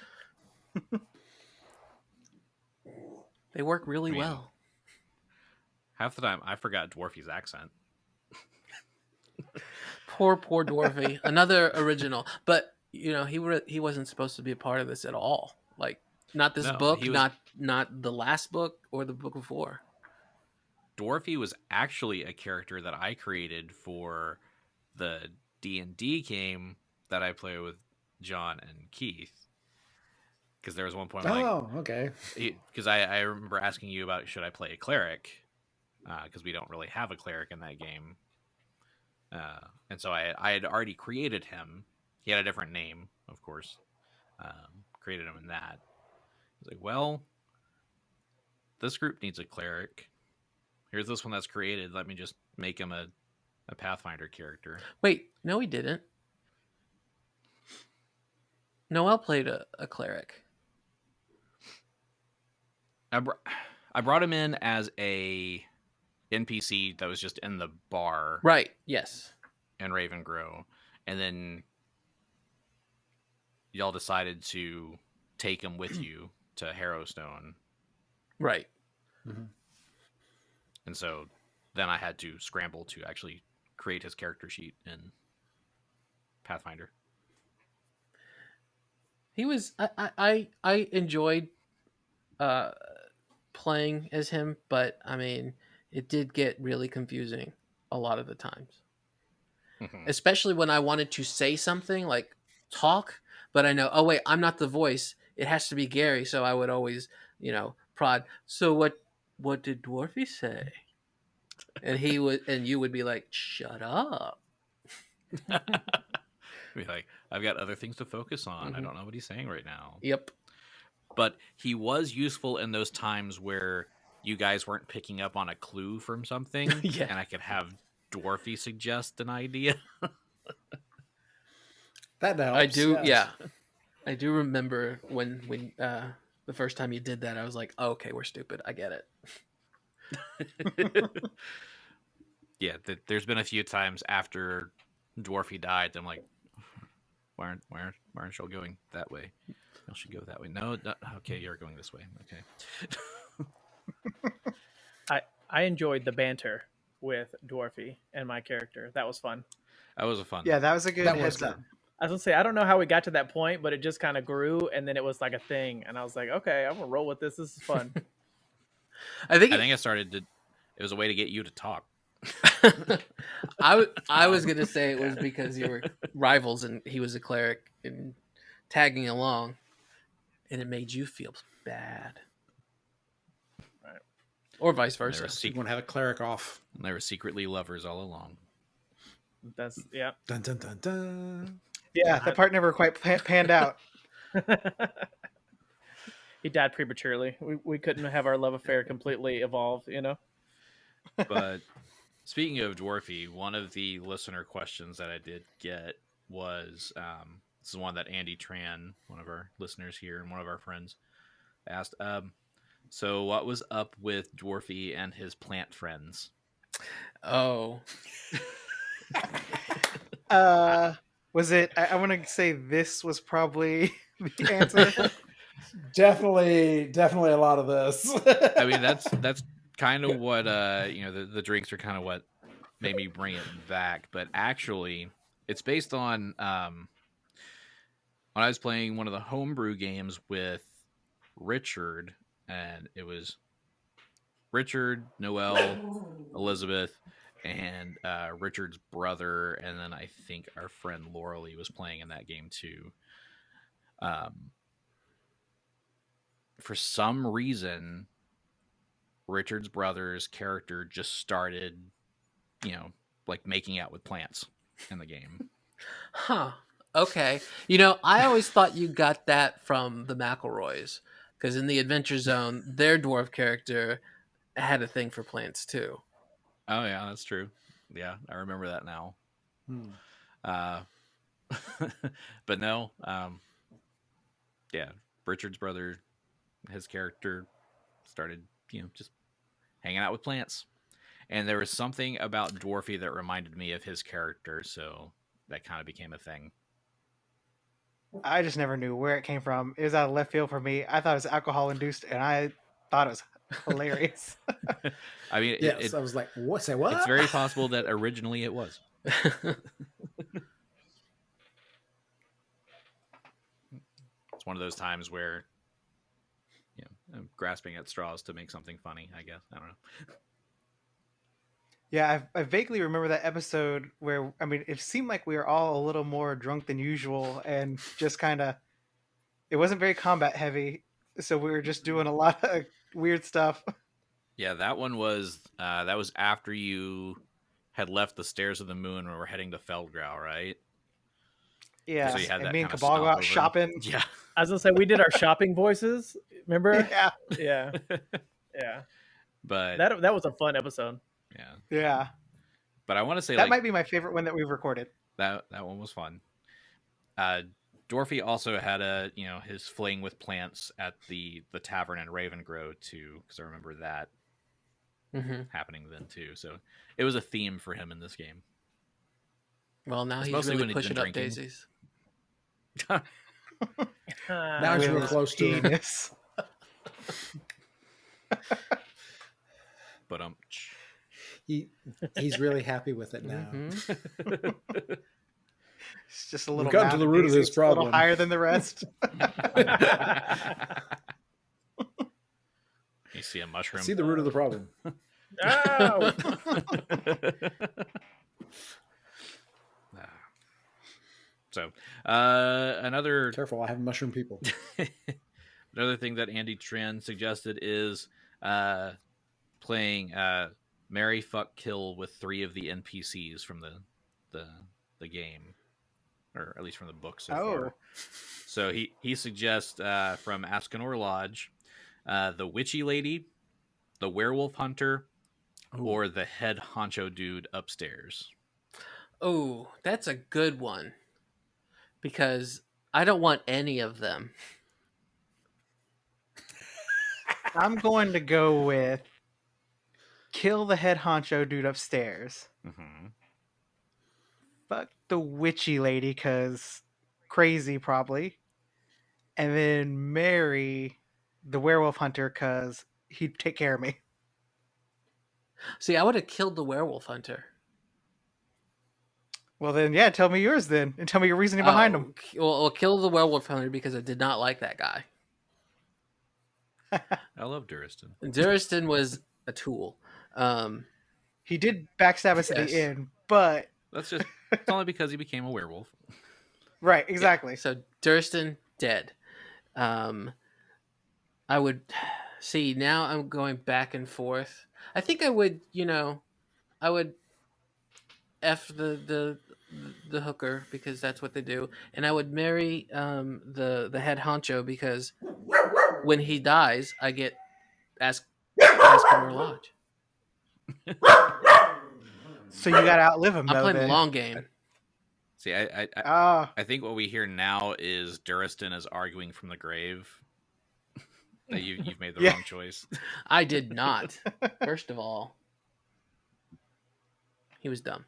Speaker 2: They work really
Speaker 6: I mean,
Speaker 2: well.
Speaker 6: Half the time, I forgot Dwarfy's accent.
Speaker 2: Poor Dwarfy. Another original, but he wasn't supposed to be a part of this at all. Like, not this book, not the last book or the book before.
Speaker 6: Dwarfy was actually a character that I created for the D&D game that I play with John and Keith. Because there was one point
Speaker 4: okay.
Speaker 6: Because I remember asking you about should I play a cleric, because we don't really have a cleric in that game. And so I had already created him. He had a different name, of course. Created him in that. I was like, well, this group needs a cleric. Here's this one that's created. Let me just make him a Pathfinder character.
Speaker 2: Wait, no, he didn't. Noel played a cleric.
Speaker 6: I brought him in as a NPC that was just in the bar.
Speaker 2: Right, yes.
Speaker 6: In Ravengrow. And then y'all decided to take him with you to Harrowstone.
Speaker 2: Right.
Speaker 4: Mm-hmm.
Speaker 6: And so then I had to scramble to actually create his character sheet in Pathfinder.
Speaker 2: He was I enjoyed playing as him, but I mean, it did get really confusing a lot of the times.
Speaker 6: Mm-hmm.
Speaker 2: Especially when I wanted to say something like talk, but I know, oh wait, I'm not the voice. It has to be Gary, so I would always, prod. So what did Dwarfy say? And you would be like, shut up.
Speaker 6: Be like, I've got other things to focus on.
Speaker 2: Mm-hmm.
Speaker 6: I don't know what he's saying right now.
Speaker 2: Yep.
Speaker 6: But he was useful in those times where you guys weren't picking up on a clue from something.
Speaker 2: Yeah.
Speaker 6: And I could have Dwarfy suggest an idea.
Speaker 4: That helps.
Speaker 2: I do,
Speaker 4: yes.
Speaker 2: yeah. I do remember when the first time you did that, I was like, oh, okay, we're stupid. I get it.
Speaker 6: Yeah, there's been a few times after Dwarfy died, I'm like, why aren't y'all going that way? Y'all should go that way. No, okay, you're going this way. Okay.
Speaker 7: I enjoyed the banter with Dwarfy and my character. That was fun.
Speaker 6: That was a fun.
Speaker 3: Yeah, that was a good heads up.
Speaker 7: I was gonna say, I don't know how we got to that point, but it just kind of grew, and then it was like a thing, and I was like, okay, I'm gonna roll with this. This is fun.
Speaker 2: I think
Speaker 6: it started to. It was a way to get you to talk.
Speaker 2: I was gonna say it was because you were rivals and he was a cleric and tagging along, and it made you feel bad,
Speaker 7: right?
Speaker 2: Or vice versa.
Speaker 4: You want to have a cleric off.
Speaker 6: And they were secretly lovers all along.
Speaker 7: That's yeah.
Speaker 4: Dun dun dun dun.
Speaker 3: Yeah, that part never quite panned out.
Speaker 7: He died prematurely. We couldn't have our love affair completely evolve,
Speaker 6: But speaking of Dwarfy, one of the listener questions that I did get was this is one that Andy Tran, one of our listeners here and one of our friends, asked. So what was up with Dwarfy and his plant friends?
Speaker 2: Oh,
Speaker 3: Was it? I want to say this was probably the answer.
Speaker 4: Definitely a lot of this.
Speaker 6: I mean, that's kind of what the drinks are kind of what made me bring it back. But actually, it's based on when I was playing one of the homebrew games with Richard, and it was Richard, Noel, Elizabeth, and Richard's brother, and then I think our friend Lauralee was playing in that game too. For some reason, Richard's brother's character just started, like making out with plants in the game.
Speaker 2: huh. Okay. I always thought you got that from the McElroys, because in the Adventure Zone, their dwarf character had a thing for plants too.
Speaker 6: Oh yeah, that's true. Yeah, I remember that now. But no, yeah, Richard's brother, his character started, just hanging out with plants. And there was something about Dwarfy that reminded me of his character, so that kind of became a thing.
Speaker 3: I just never knew where it came from. It was out of left field for me. I thought it was alcohol induced, and I thought it was hilarious.
Speaker 6: I mean,
Speaker 4: yes, I was like, what? Say what?
Speaker 6: It's very possible that originally it was. It's one of those times where, I'm grasping at straws to make something funny, I guess. I don't know.
Speaker 3: Yeah, I vaguely remember that episode where, it seemed like we were all a little more drunk than usual and just kind of, it wasn't very combat heavy, so we were just doing a lot of weird stuff.
Speaker 6: Yeah, that one was, that was after you had left the Stairs of the Moon and were heading to Feldgrau, right?
Speaker 3: Yeah,
Speaker 6: So you had
Speaker 3: and
Speaker 6: that
Speaker 3: me and
Speaker 6: kind of
Speaker 3: Kabal go out
Speaker 6: stopover.
Speaker 3: shopping.
Speaker 6: Yeah.
Speaker 7: I was gonna say we did our shopping voices. Remember?
Speaker 3: Yeah,
Speaker 7: Yeah. Yeah.
Speaker 6: But
Speaker 7: That was a fun episode.
Speaker 6: yeah.
Speaker 3: yeah.
Speaker 6: But I want to say
Speaker 3: That might be my favorite one that we've recorded.
Speaker 6: that one was fun. Dorothy also had his fling with plants at the tavern in Ravengrove too, because I remember that happening then too. So it was a theme for him in this game.
Speaker 2: Well, now
Speaker 6: It's
Speaker 2: he's
Speaker 6: mostly when
Speaker 2: really
Speaker 6: he's been
Speaker 2: pushing up
Speaker 6: drinking.
Speaker 2: daisies.
Speaker 4: Now he's real close to him.
Speaker 3: Penis.
Speaker 6: But
Speaker 4: He's really happy with it now.
Speaker 3: It's just a little.
Speaker 4: We've gotten to the root of this
Speaker 3: it's a little
Speaker 4: problem.
Speaker 3: higher than the rest.
Speaker 6: you see a mushroom.
Speaker 4: See the root of the problem.
Speaker 7: Oh!
Speaker 6: So another
Speaker 4: Careful, I have mushroom people.
Speaker 6: another thing that Andy Tran suggested is playing Marry, Fuck, Kill with 3 of the NPCs from the game, or at least from the book so far. So he suggests from Ascanor Lodge, the Witchy Lady, the Werewolf Hunter, or the head honcho dude upstairs.
Speaker 2: Oh, that's a good one. Because I don't want any of them.
Speaker 3: I'm going to go with kill the head honcho dude upstairs.
Speaker 6: Mm-hmm.
Speaker 3: Fuck the witchy lady, because crazy probably. And then marry the werewolf hunter, because he'd take care of me.
Speaker 2: See, I would have killed the werewolf hunter.
Speaker 3: Well then, yeah, tell me yours then. And tell me your reasoning behind him.
Speaker 2: Well, kill the werewolf hunter because I did not like that guy.
Speaker 6: I love Duristan.
Speaker 2: Duristan was a tool.
Speaker 3: He did backstab us at the end, but...
Speaker 6: It's only because he became a werewolf.
Speaker 3: Right, exactly.
Speaker 2: Yeah, so Duristan, dead. I would... See, now I'm going back and forth. I think I would, I would F the hooker because that's what they do, and I would marry the head honcho because when he dies, I get ask more lodge.
Speaker 3: So you gotta outlive him.
Speaker 2: I'm playing
Speaker 3: then.
Speaker 2: the long game.
Speaker 6: See, I think what we hear now is Duristan is arguing from the grave that you've made the wrong choice.
Speaker 2: I did not. First of all. he was dumb.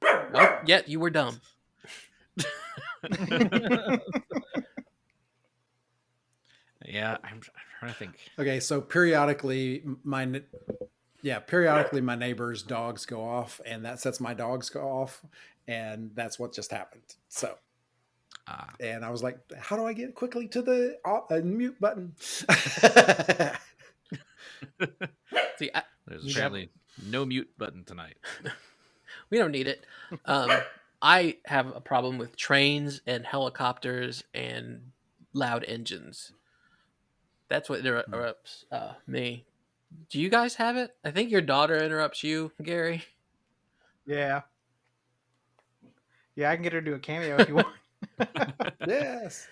Speaker 2: Oh, yeah, you were dumb.
Speaker 6: Yeah, I'm trying to think.
Speaker 4: Okay, so periodically my neighbors' dogs go off, and that sets my dogs go off, and that's what just happened. So, and I was like, "How do I get quickly to the mute button?"
Speaker 2: See,
Speaker 6: There's apparently no mute button tonight.
Speaker 2: we don't need it. I have a problem with trains and helicopters and loud engines. That's what interrupts me. Do you guys have it? I think your daughter interrupts you, Gary.
Speaker 3: Yeah. Yeah, I can get her to do a cameo if you want.
Speaker 4: Yes.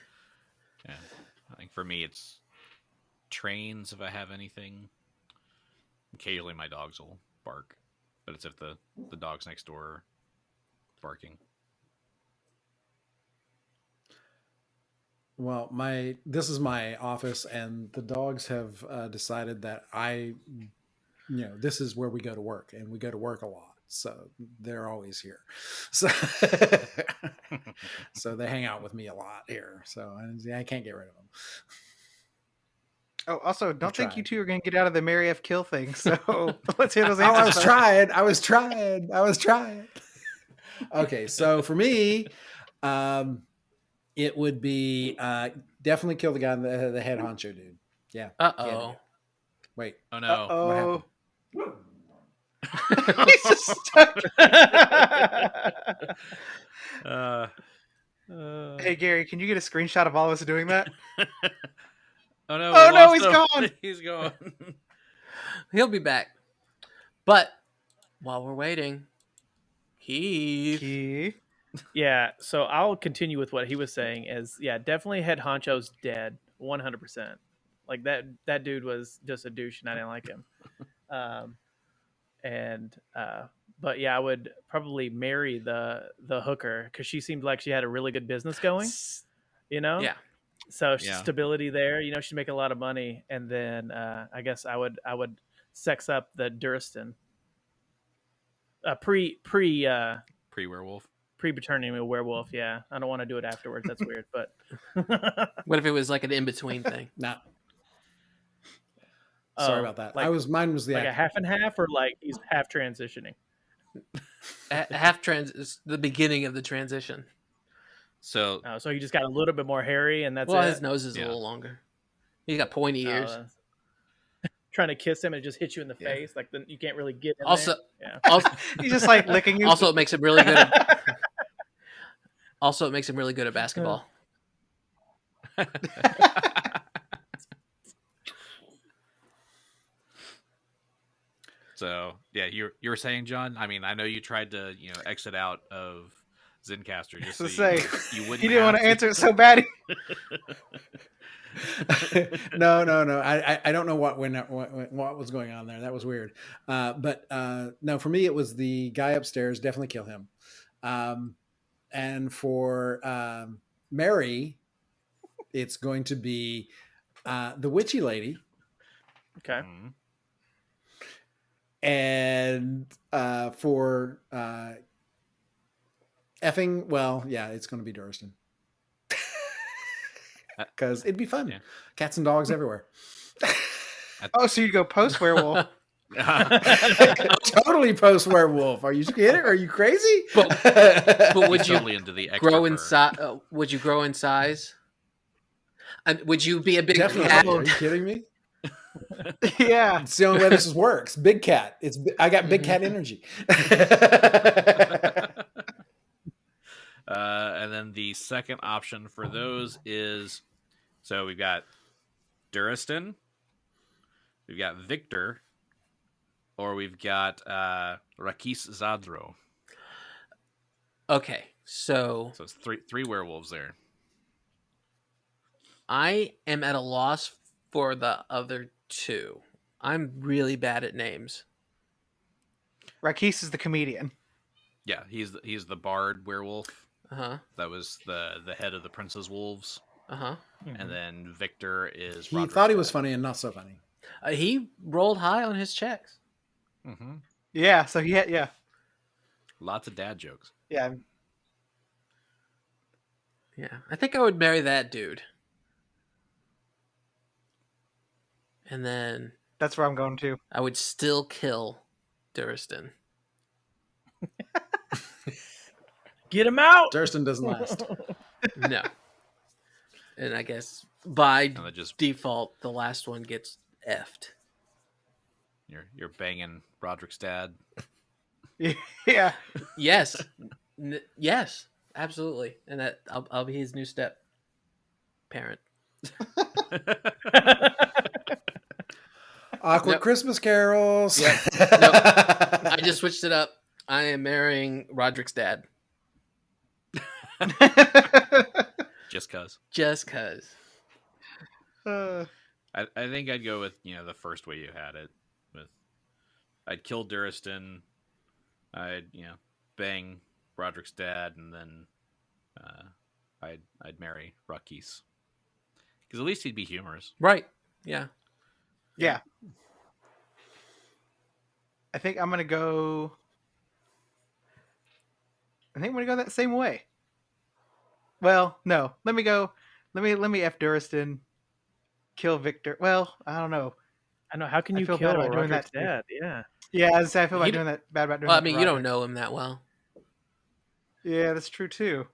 Speaker 6: Yeah, I think for me it's trains if I have anything. Occasionally my dogs will bark, but it's if the dogs next door are barking.
Speaker 4: Well, this is my office, and the dogs have decided that this is where we go to work, and we go to work a lot, so they're always here. So, so they hang out with me a lot here. So I can't get rid of them.
Speaker 3: Oh, also, don't think you two are going to get out of the Mary F. Kill thing. So let's hear those
Speaker 4: Oh,
Speaker 3: answers.
Speaker 4: I was trying. Okay, so for me, it would be definitely kill the guy, the head honcho dude. Yeah.
Speaker 2: Uh-oh.
Speaker 4: Wait.
Speaker 6: Oh no.
Speaker 3: Uh-oh. He's just stuck. Hey, Gary, can you get a screenshot of all of us doing that?
Speaker 6: Oh no.
Speaker 3: Oh,
Speaker 6: we
Speaker 3: no,
Speaker 6: lost
Speaker 3: he's
Speaker 6: him.
Speaker 3: gone.
Speaker 6: He's gone.
Speaker 2: He'll be back. But while we're waiting, Keith.
Speaker 3: Key.
Speaker 7: Yeah, so I'll continue with what he was saying. Definitely head honcho's dead, 100%. Like that dude was just a douche, and I didn't like him. But yeah, I would probably marry the hooker because she seemed like she had a really good business going. You know?
Speaker 2: Yeah.
Speaker 7: So stability there. You know, she'd make a lot of money, and then I guess I would sex up the Durston.
Speaker 6: Pre-werewolf.
Speaker 7: Pre-turning a werewolf. Yeah, I don't want to do it afterwards. That's weird. But
Speaker 2: What if it was like an in-between thing?
Speaker 4: No. Sorry about that. Mine was the
Speaker 7: like a half and half, or like he's half transitioning.
Speaker 2: Is the beginning of the transition.
Speaker 6: So
Speaker 7: So he just got a little bit more hairy, and that's
Speaker 2: his nose is a little longer. He's got pointy ears.
Speaker 7: Trying to kiss him and just hit you in the face, like then you can't really get in
Speaker 2: Also,
Speaker 7: there.
Speaker 3: He's just like licking you.
Speaker 2: Also, it makes him really good. It makes him really good at basketball.
Speaker 6: So yeah, you were saying, John. I mean, I know you tried to exit out of Zencastr just so you wouldn't.
Speaker 3: He didn't want to answer it so bad.
Speaker 4: No. I don't know what was going on there. That was weird. But no, for me, it was the guy upstairs. Definitely kill him. And for Mary, it's going to be the witchy lady.
Speaker 7: Okay.
Speaker 6: Mm-hmm.
Speaker 4: And for effing, well, yeah, it's going to be Durston. Because it'd be fun.
Speaker 6: Yeah.
Speaker 4: Cats and dogs everywhere.
Speaker 3: Oh, so you go post werewolf.
Speaker 4: Totally post werewolf. Are you kidding? Are you crazy?
Speaker 2: But would you
Speaker 6: totally into the extra
Speaker 2: grow in
Speaker 6: fur.
Speaker 2: size? Would you grow in size? And would you be a big
Speaker 4: Definitely.
Speaker 2: cat?
Speaker 4: Are you kidding me?
Speaker 3: Yeah.
Speaker 4: It's the only way this works. Big cat. I got big cat energy.
Speaker 6: And then the second option for those is, so we've got Durston, we've got Victor, or we've got Rakis Zadro.
Speaker 2: Okay, so
Speaker 6: it's three werewolves there.
Speaker 2: I am at a loss for the other two. I'm really bad at names.
Speaker 3: Rakis is the comedian.
Speaker 6: Yeah, he's the bard werewolf.
Speaker 2: Uh-huh.
Speaker 6: That was the head of the Prince's Wolves.
Speaker 2: Uh-huh.
Speaker 6: And then Victor is
Speaker 4: He
Speaker 6: Roderick
Speaker 4: thought he was
Speaker 6: Strong.
Speaker 4: funny and not so funny.
Speaker 2: He rolled high on his checks.
Speaker 6: Mm-hmm.
Speaker 3: Yeah, so he had, yeah.
Speaker 6: Lots of dad jokes.
Speaker 3: Yeah,
Speaker 2: Yeah, I think I would marry that dude. And then
Speaker 3: that's where I'm going to.
Speaker 2: I would still kill Duristan.
Speaker 7: Get him out.
Speaker 4: Durston doesn't last.
Speaker 2: No. And I guess by
Speaker 6: And then just
Speaker 2: default, the last one gets effed.
Speaker 6: you're banging Roderick's dad.
Speaker 3: Yeah.
Speaker 2: Yes. Yes, absolutely. And that I'll be his new step parent.
Speaker 4: Awkward
Speaker 2: Nope.
Speaker 4: Christmas carols.
Speaker 2: Yep. I just switched it up. I am marrying Roderick's dad.
Speaker 6: Just cuz.
Speaker 2: Just cause.
Speaker 6: I think I'd go with the first way you had it. I'd kill Duristan. I'd bang Roderick's dad, and then I'd marry Rakis. Because at least he'd be humorous.
Speaker 2: Right. Yeah.
Speaker 3: Yeah. I think I'm gonna go that same way. Well, no. Let me F Duristan, kill Victor. Well, I don't know.
Speaker 7: I know. How can
Speaker 3: I
Speaker 7: you
Speaker 3: feel
Speaker 7: kill
Speaker 3: bad about doing
Speaker 7: Roderick's
Speaker 3: that, too.
Speaker 7: dad? Yeah.
Speaker 3: Yeah, as I say, I feel
Speaker 2: He
Speaker 3: bad about doing
Speaker 2: Well, I
Speaker 3: that.
Speaker 2: mean,
Speaker 3: to
Speaker 2: you don't
Speaker 3: Roderick.
Speaker 2: know him that well.
Speaker 3: Yeah, that's true too.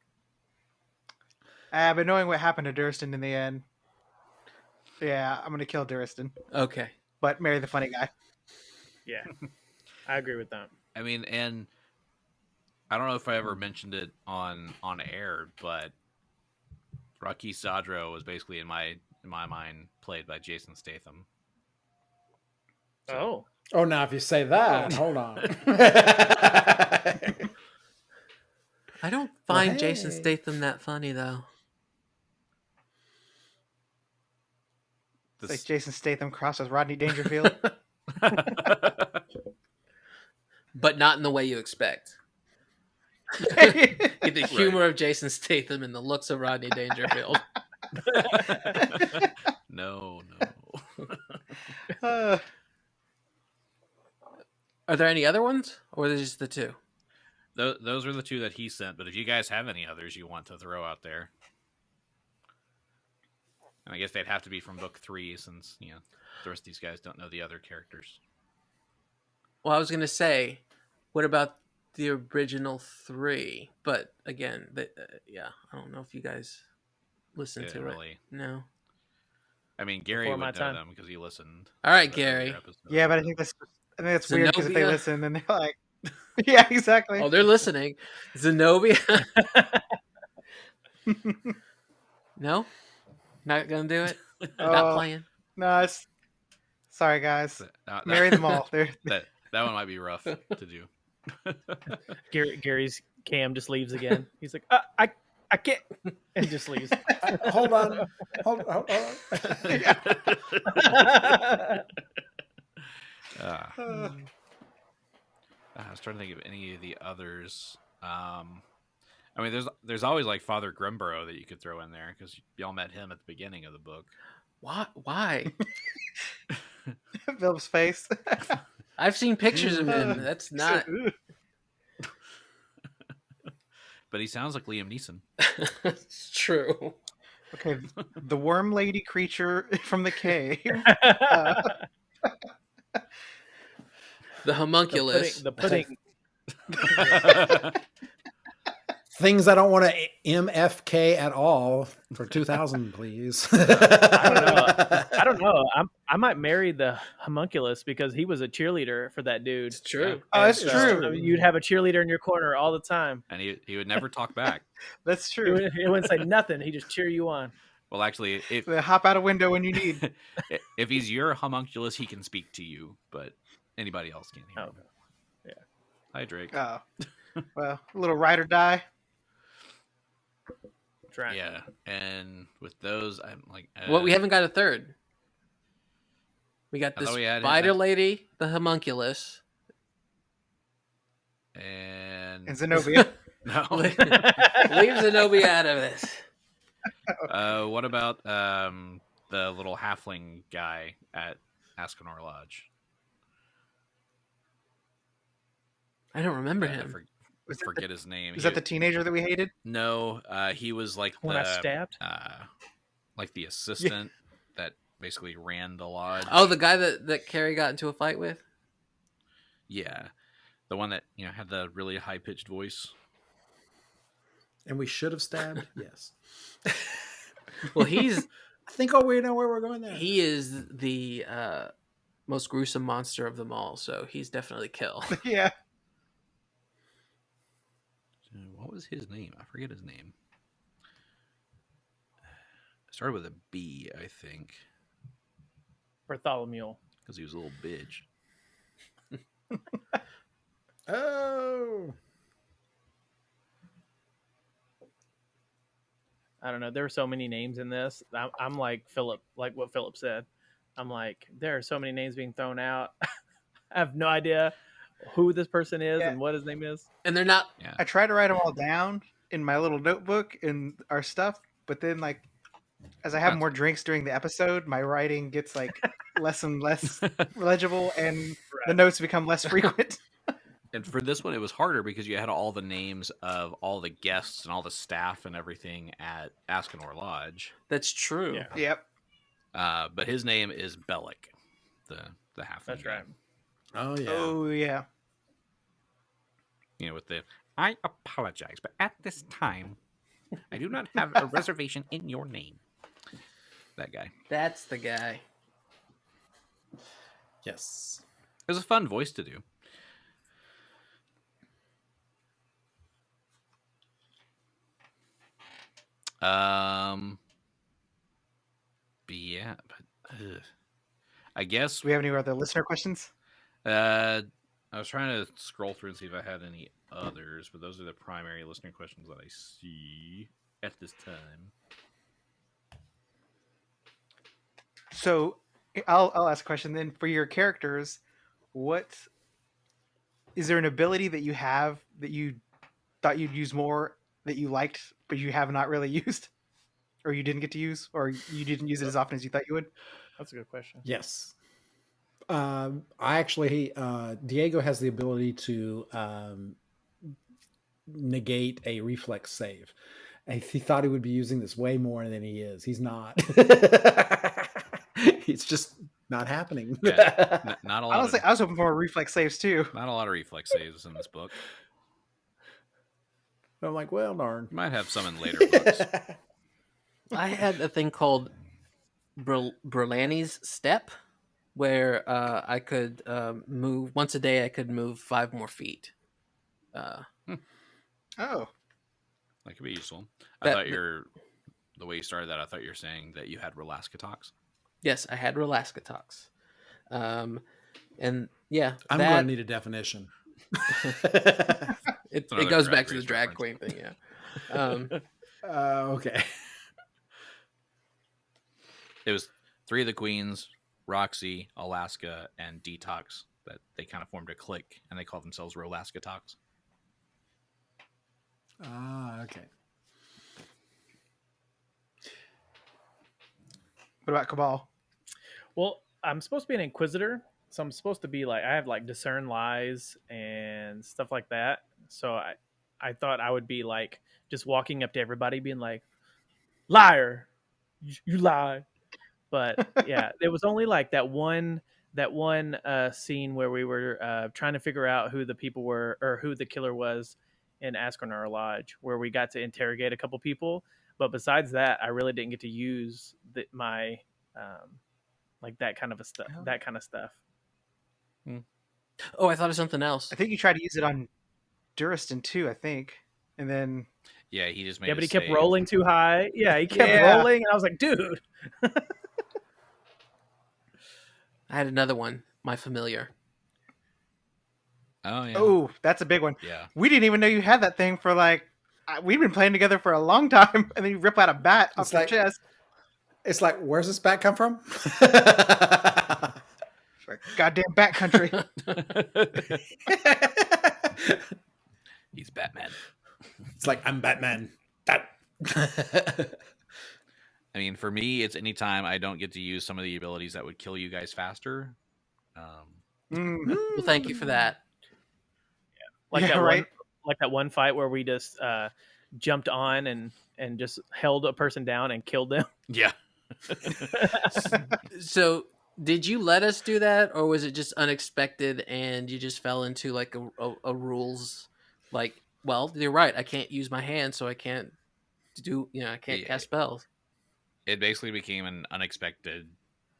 Speaker 3: But knowing what happened to Duristan in the end, yeah, I'm gonna kill Duristan,
Speaker 2: Okay.
Speaker 3: but marry the funny guy.
Speaker 7: Yeah. I agree with that.
Speaker 6: I mean, and I don't know if I ever mentioned it on air, but Rakis Zadro was basically in my mind played by Jason Statham.
Speaker 7: Oh.
Speaker 4: Oh, now if you say that, hold on.
Speaker 2: I don't find
Speaker 4: hey.
Speaker 2: Jason Statham that funny though.
Speaker 3: It's like Jason Statham crossed with Rodney Dangerfield.
Speaker 2: But not in the way you expect. Get the humor of Jason Statham and the looks of Rodney Dangerfield.
Speaker 6: No.
Speaker 2: Are there any other ones? Or are there just the two?
Speaker 6: Those are the two that he sent, but if you guys have any others you want to throw out there. And I guess they'd have to be from book 3 since, the rest of these guys don't know the other characters.
Speaker 2: Well, I was going to say, what about the original 3? But again, I don't know if you guys listen to
Speaker 6: Really.
Speaker 2: it. No.
Speaker 6: I mean, Gary
Speaker 7: Before
Speaker 6: would
Speaker 7: my
Speaker 6: know
Speaker 7: time.
Speaker 6: them because he listened.
Speaker 2: All right,
Speaker 6: to the earlier
Speaker 2: Gary.
Speaker 6: episodes.
Speaker 3: Yeah, but I think that's weird because if they
Speaker 2: Zenobia.
Speaker 3: listen, then they're like, yeah, exactly.
Speaker 2: Oh, they're listening. Zenobia. No? Not going to do it? Not
Speaker 3: Oh,
Speaker 2: playing?
Speaker 3: no, it's sorry guys.
Speaker 6: That-
Speaker 3: Marry them all. They're
Speaker 6: that one might be rough to do.
Speaker 7: Gary's cam just leaves again. He's like, I can't, and just leaves.
Speaker 4: Hold on. Hold on.
Speaker 6: I was trying to think of any of the others. I mean, there's always like Father Grimborough that you could throw in there because y'all met him at the beginning of the book.
Speaker 2: Why?
Speaker 3: Philip's face.
Speaker 2: I've seen pictures of him. That's not...
Speaker 6: But he sounds like Liam Neeson.
Speaker 2: It's true.
Speaker 3: Okay, the worm lady creature from the cave.
Speaker 2: The homunculus.
Speaker 7: The pudding.
Speaker 4: Things I don't want to MFK at all for 2000, please.
Speaker 7: I don't know. I might marry the homunculus because he was a cheerleader for that dude.
Speaker 2: It's true.
Speaker 3: Oh, that's
Speaker 7: And
Speaker 3: true.
Speaker 7: so you'd have a cheerleader in your corner all the time.
Speaker 6: And he would never talk back.
Speaker 3: That's
Speaker 7: He
Speaker 3: true.
Speaker 7: wouldn't say nothing. He'd just cheer you on.
Speaker 6: Well, actually,
Speaker 3: They hop out a window when you need.
Speaker 6: if he's your homunculus, he can speak to you, but anybody else can't hear him.
Speaker 7: Yeah.
Speaker 6: Hi, Drake.
Speaker 3: Oh, well, a little ride or die.
Speaker 7: Trying.
Speaker 6: Yeah, and with those, I'm like,
Speaker 2: Well, we haven't got a third. We got
Speaker 6: I
Speaker 2: this
Speaker 6: thought we had
Speaker 2: spider
Speaker 6: him.
Speaker 2: lady, the homunculus.
Speaker 6: And
Speaker 3: And Zenobia.
Speaker 6: no.
Speaker 2: Leave Zenobia out of this.
Speaker 6: What about the little halfling guy at Ascanor Lodge?
Speaker 2: I don't remember
Speaker 6: I
Speaker 2: him.
Speaker 6: forget his name.
Speaker 3: Is that the teenager that we hated?
Speaker 6: No, he was like
Speaker 7: When I stabbed?
Speaker 6: like the assistant that basically ran the lodge.
Speaker 2: Oh, the guy that Carrie got into a fight with?
Speaker 6: Yeah. The one that, had the really high-pitched voice.
Speaker 4: And we should have stabbed? Yes.
Speaker 2: Well, he's
Speaker 4: I think we know where we're going there.
Speaker 2: he is the most gruesome monster of them all, so he's definitely kill.
Speaker 3: Yeah.
Speaker 6: What was his name? I forget his name. It started with a B, I think,
Speaker 7: Bartholomew.
Speaker 6: because he was a little bitch.
Speaker 4: Oh.
Speaker 7: I don't know. There were so many names in this. I'm like Phillip, like what Phillip said. I'm like, there are so many names being thrown out. I have no idea who this person is and what his name is.
Speaker 2: And they're not.
Speaker 6: Yeah.
Speaker 3: I tried to write them all down in my little notebook and our stuff, but then like as I have more drinks during the episode, my writing gets like less and less legible, and the notes become less frequent.
Speaker 6: And for this one, it was harder because you had all the names of all the guests and all the staff and everything at Ascanor Lodge.
Speaker 2: That's true.
Speaker 7: Yeah.
Speaker 3: Yep.
Speaker 6: But his name is Bellic, the half.
Speaker 7: That's right.
Speaker 4: Oh, yeah.
Speaker 3: Oh yeah.
Speaker 6: With the, I apologize, but at this time, I do not have a reservation in your name. That guy.
Speaker 2: That's the guy.
Speaker 4: Yes.
Speaker 6: It was a fun voice to do. I guess
Speaker 3: Do we have any other listener questions?
Speaker 6: I was trying to scroll through and see if I had any others, but those are the primary listener questions that I see at this time.
Speaker 3: So I'll ask a question then. For your characters, what is there an ability that you have that you thought you'd use more that you liked but you have not really used, or you didn't get to use, or you didn't use it as often as you thought you would?
Speaker 7: That's a good question.
Speaker 4: Yes. I actually, Diego has the ability to negate a reflex save. He thought he would be using this way more than he is. He's not. It's just not happening.
Speaker 6: Yeah, not a lot.
Speaker 3: Honestly, I was hoping for reflex saves too.
Speaker 6: Not a lot of reflex saves in this book.
Speaker 4: I'm like, well, darn.
Speaker 6: You might have some in later books.
Speaker 2: I had a thing called Berlani's Step, where I could move once a day. I could move 5 more feet.
Speaker 3: Oh,
Speaker 6: That could be useful. I thought the way you started that, I thought you were saying that you had Relaskatox.
Speaker 2: Yes, I had Relaskatox. And yeah,
Speaker 4: I'm going to need a definition.
Speaker 2: it
Speaker 6: another
Speaker 2: goes
Speaker 6: Drag
Speaker 2: back to the
Speaker 6: Race
Speaker 2: drag
Speaker 6: reference.
Speaker 2: queen thing, yeah.
Speaker 4: Okay.
Speaker 6: It was 3 of the queens, Roxy, Alaska, and Detox, that they kind of formed a clique, and they called themselves Relaskatox.
Speaker 4: Okay.
Speaker 3: what about Kabal?
Speaker 7: Well, I'm supposed to be an inquisitor, so I'm supposed to be like, I have like discern lies and stuff like that. So I thought I would be like just walking up to everybody being like, liar, you lie. But yeah, it was only like that one scene where we were trying to figure out who the people were, or who the killer was in Ascanor Lodge, where we got to interrogate a couple people. But besides that, I really didn't get to use my like that kind of stuff.
Speaker 2: Oh, I thought of something else.
Speaker 3: I think you tried to use it on Duristan too. I think, and then
Speaker 6: Yeah, he just made
Speaker 7: Yeah, but
Speaker 6: a
Speaker 7: he kept
Speaker 6: save.
Speaker 7: rolling too high. Yeah, he kept
Speaker 3: Yeah.
Speaker 7: rolling, and I was like, dude.
Speaker 2: I had another one. My familiar.
Speaker 6: Oh, yeah.
Speaker 3: oh, that's a big one.
Speaker 6: Yeah.
Speaker 3: We didn't even know you had that thing for like we've been playing together for a long time, and then you rip out a bat off
Speaker 4: It's
Speaker 3: your
Speaker 4: like-
Speaker 3: chest.
Speaker 4: It's like, where's this bat come from?
Speaker 3: It's like, goddamn bat country.
Speaker 6: He's Batman.
Speaker 4: It's like, I'm Batman.
Speaker 6: I mean, for me, it's anytime I don't get to use some of the abilities that would kill you guys faster.
Speaker 3: Mm.
Speaker 2: Well, thank you for that.
Speaker 7: Like
Speaker 3: Yeah,
Speaker 7: that
Speaker 3: right.
Speaker 7: that one fight where we just jumped on and just held a person down and killed them.
Speaker 6: Yeah.
Speaker 2: So, did you let us do that, or was it just unexpected and you just fell into like a rules? Like, well, you're right. I can't use my hand, so I can't I can't
Speaker 6: Yeah.
Speaker 2: cast spells.
Speaker 6: It basically became an unexpected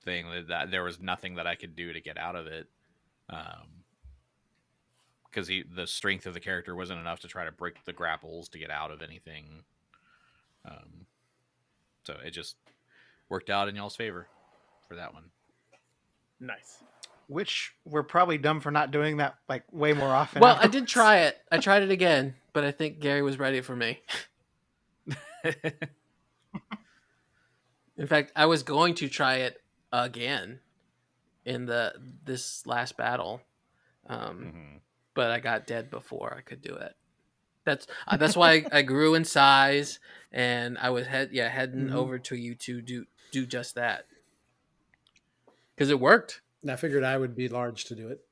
Speaker 6: thing that there was nothing that I could do to get out of it. Because the strength of the character wasn't enough to try to break the grapples to get out of anything. So it just worked out in y'all's favor for that one.
Speaker 7: Nice.
Speaker 3: Which we're probably dumb for not doing that like way more often.
Speaker 2: Well, I did try it. I tried it again, but I think Gary was ready for me. In fact, I was going to try it again in this last battle, but I got dead before I could do it. That's why I grew in size, and I was heading over to you to do just that because it worked.
Speaker 4: And I figured I would be large to do it.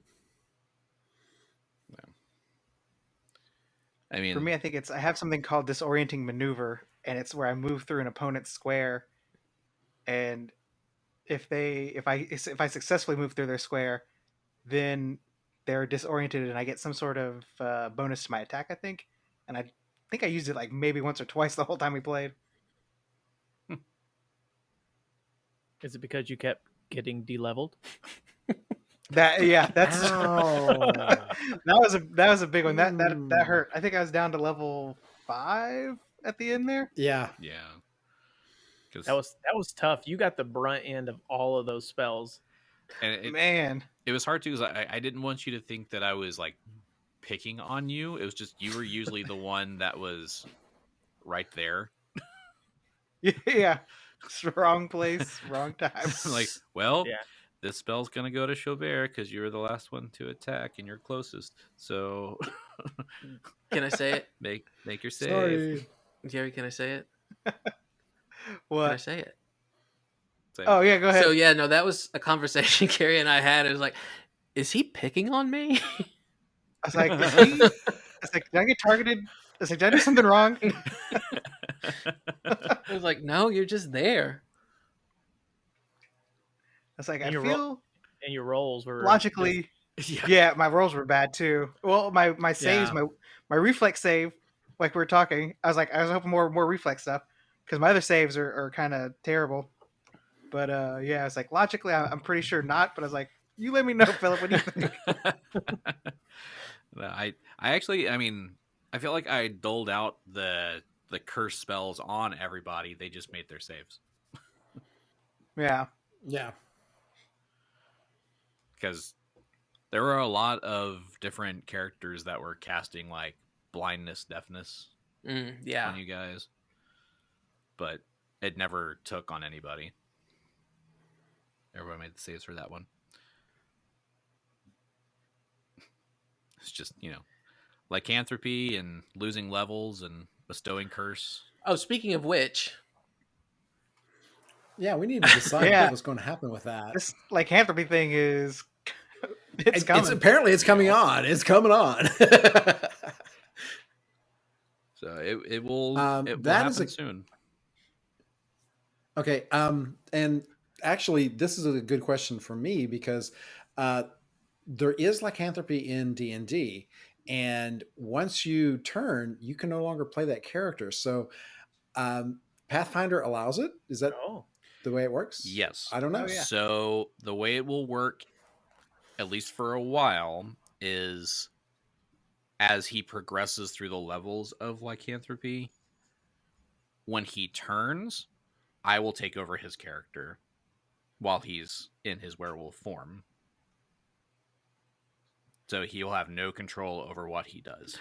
Speaker 6: I mean,
Speaker 3: For me, I think I have something called disorienting maneuver, and it's where I move through an opponent's square, and if I successfully move through their square, then they're disoriented, and I get some sort of bonus to my attack. I think, and I think I used it like maybe once or twice the whole time we played.
Speaker 7: Is it because you kept getting de-leveled?
Speaker 3: That's
Speaker 4: Ow.
Speaker 3: that was a big one. That hurt. I think I was down to level 5 at the end there.
Speaker 4: Yeah.
Speaker 7: That was tough. You got the brunt end of all of those spells.
Speaker 6: And
Speaker 3: Man,
Speaker 6: it was hard too because I didn't want you to think that I was like picking on you. It was just you were usually the one that was right there.
Speaker 3: yeah, wrong place, wrong time.
Speaker 6: Like, well,
Speaker 7: Yeah.
Speaker 6: this spell's gonna go to Xo'bere because you were the last one to attack and you're closest. So,
Speaker 2: Can I say it,
Speaker 6: make your save.
Speaker 4: Sorry.
Speaker 2: Gary? Can I say it? Can I
Speaker 3: What?
Speaker 2: say it?
Speaker 6: Say
Speaker 3: Oh yeah, go ahead.
Speaker 2: So yeah, no, that was a conversation Gary and I had. It was like, is he picking on me?
Speaker 3: I was like, did I get targeted? I was like, did I do something wrong?
Speaker 2: I was like, no, you're just there.
Speaker 3: I was like,
Speaker 7: And
Speaker 3: I
Speaker 7: your
Speaker 3: feel
Speaker 7: And your rolls were
Speaker 3: logically, yeah, my rolls were bad too. Well, my saves,
Speaker 7: Yeah.
Speaker 3: my reflex save, like we were talking, I was hoping more reflex stuff because my other saves are kind of terrible. But yeah, it's like logically, I'm pretty sure not. But I was like, you let me know, Phillip. What do you think?
Speaker 6: I actually, I mean, I feel like I doled out the curse spells on everybody. They just made their saves
Speaker 3: Yeah.
Speaker 4: Yeah.
Speaker 6: because there were a lot of different characters that were casting like blindness, deafness
Speaker 2: Yeah.
Speaker 6: on you guys, but it never took on anybody. Everybody made the saves for that one. It's just, lycanthropy and losing levels and bestowing curse.
Speaker 2: Oh, speaking of which,
Speaker 4: Yeah, we need to decide
Speaker 3: Yeah.
Speaker 4: what's going to happen with that.
Speaker 3: This lycanthropy thing is it's coming.
Speaker 4: Apparently it's coming on. It's coming on.
Speaker 6: So it will
Speaker 4: that
Speaker 6: happen
Speaker 4: is
Speaker 6: soon.
Speaker 4: Okay. And actually, this is a good question for me because there is lycanthropy in D&D, and once you turn, you can no longer play that character. So Pathfinder allows it. Is that the way it works?
Speaker 6: Yes.
Speaker 4: I don't know.
Speaker 3: Oh, yeah.
Speaker 6: So the way it will work, at least for a while, is as he progresses through the levels of lycanthropy, when he turns, I will take over his character while he's in his werewolf form. So he'll have no control over what he does.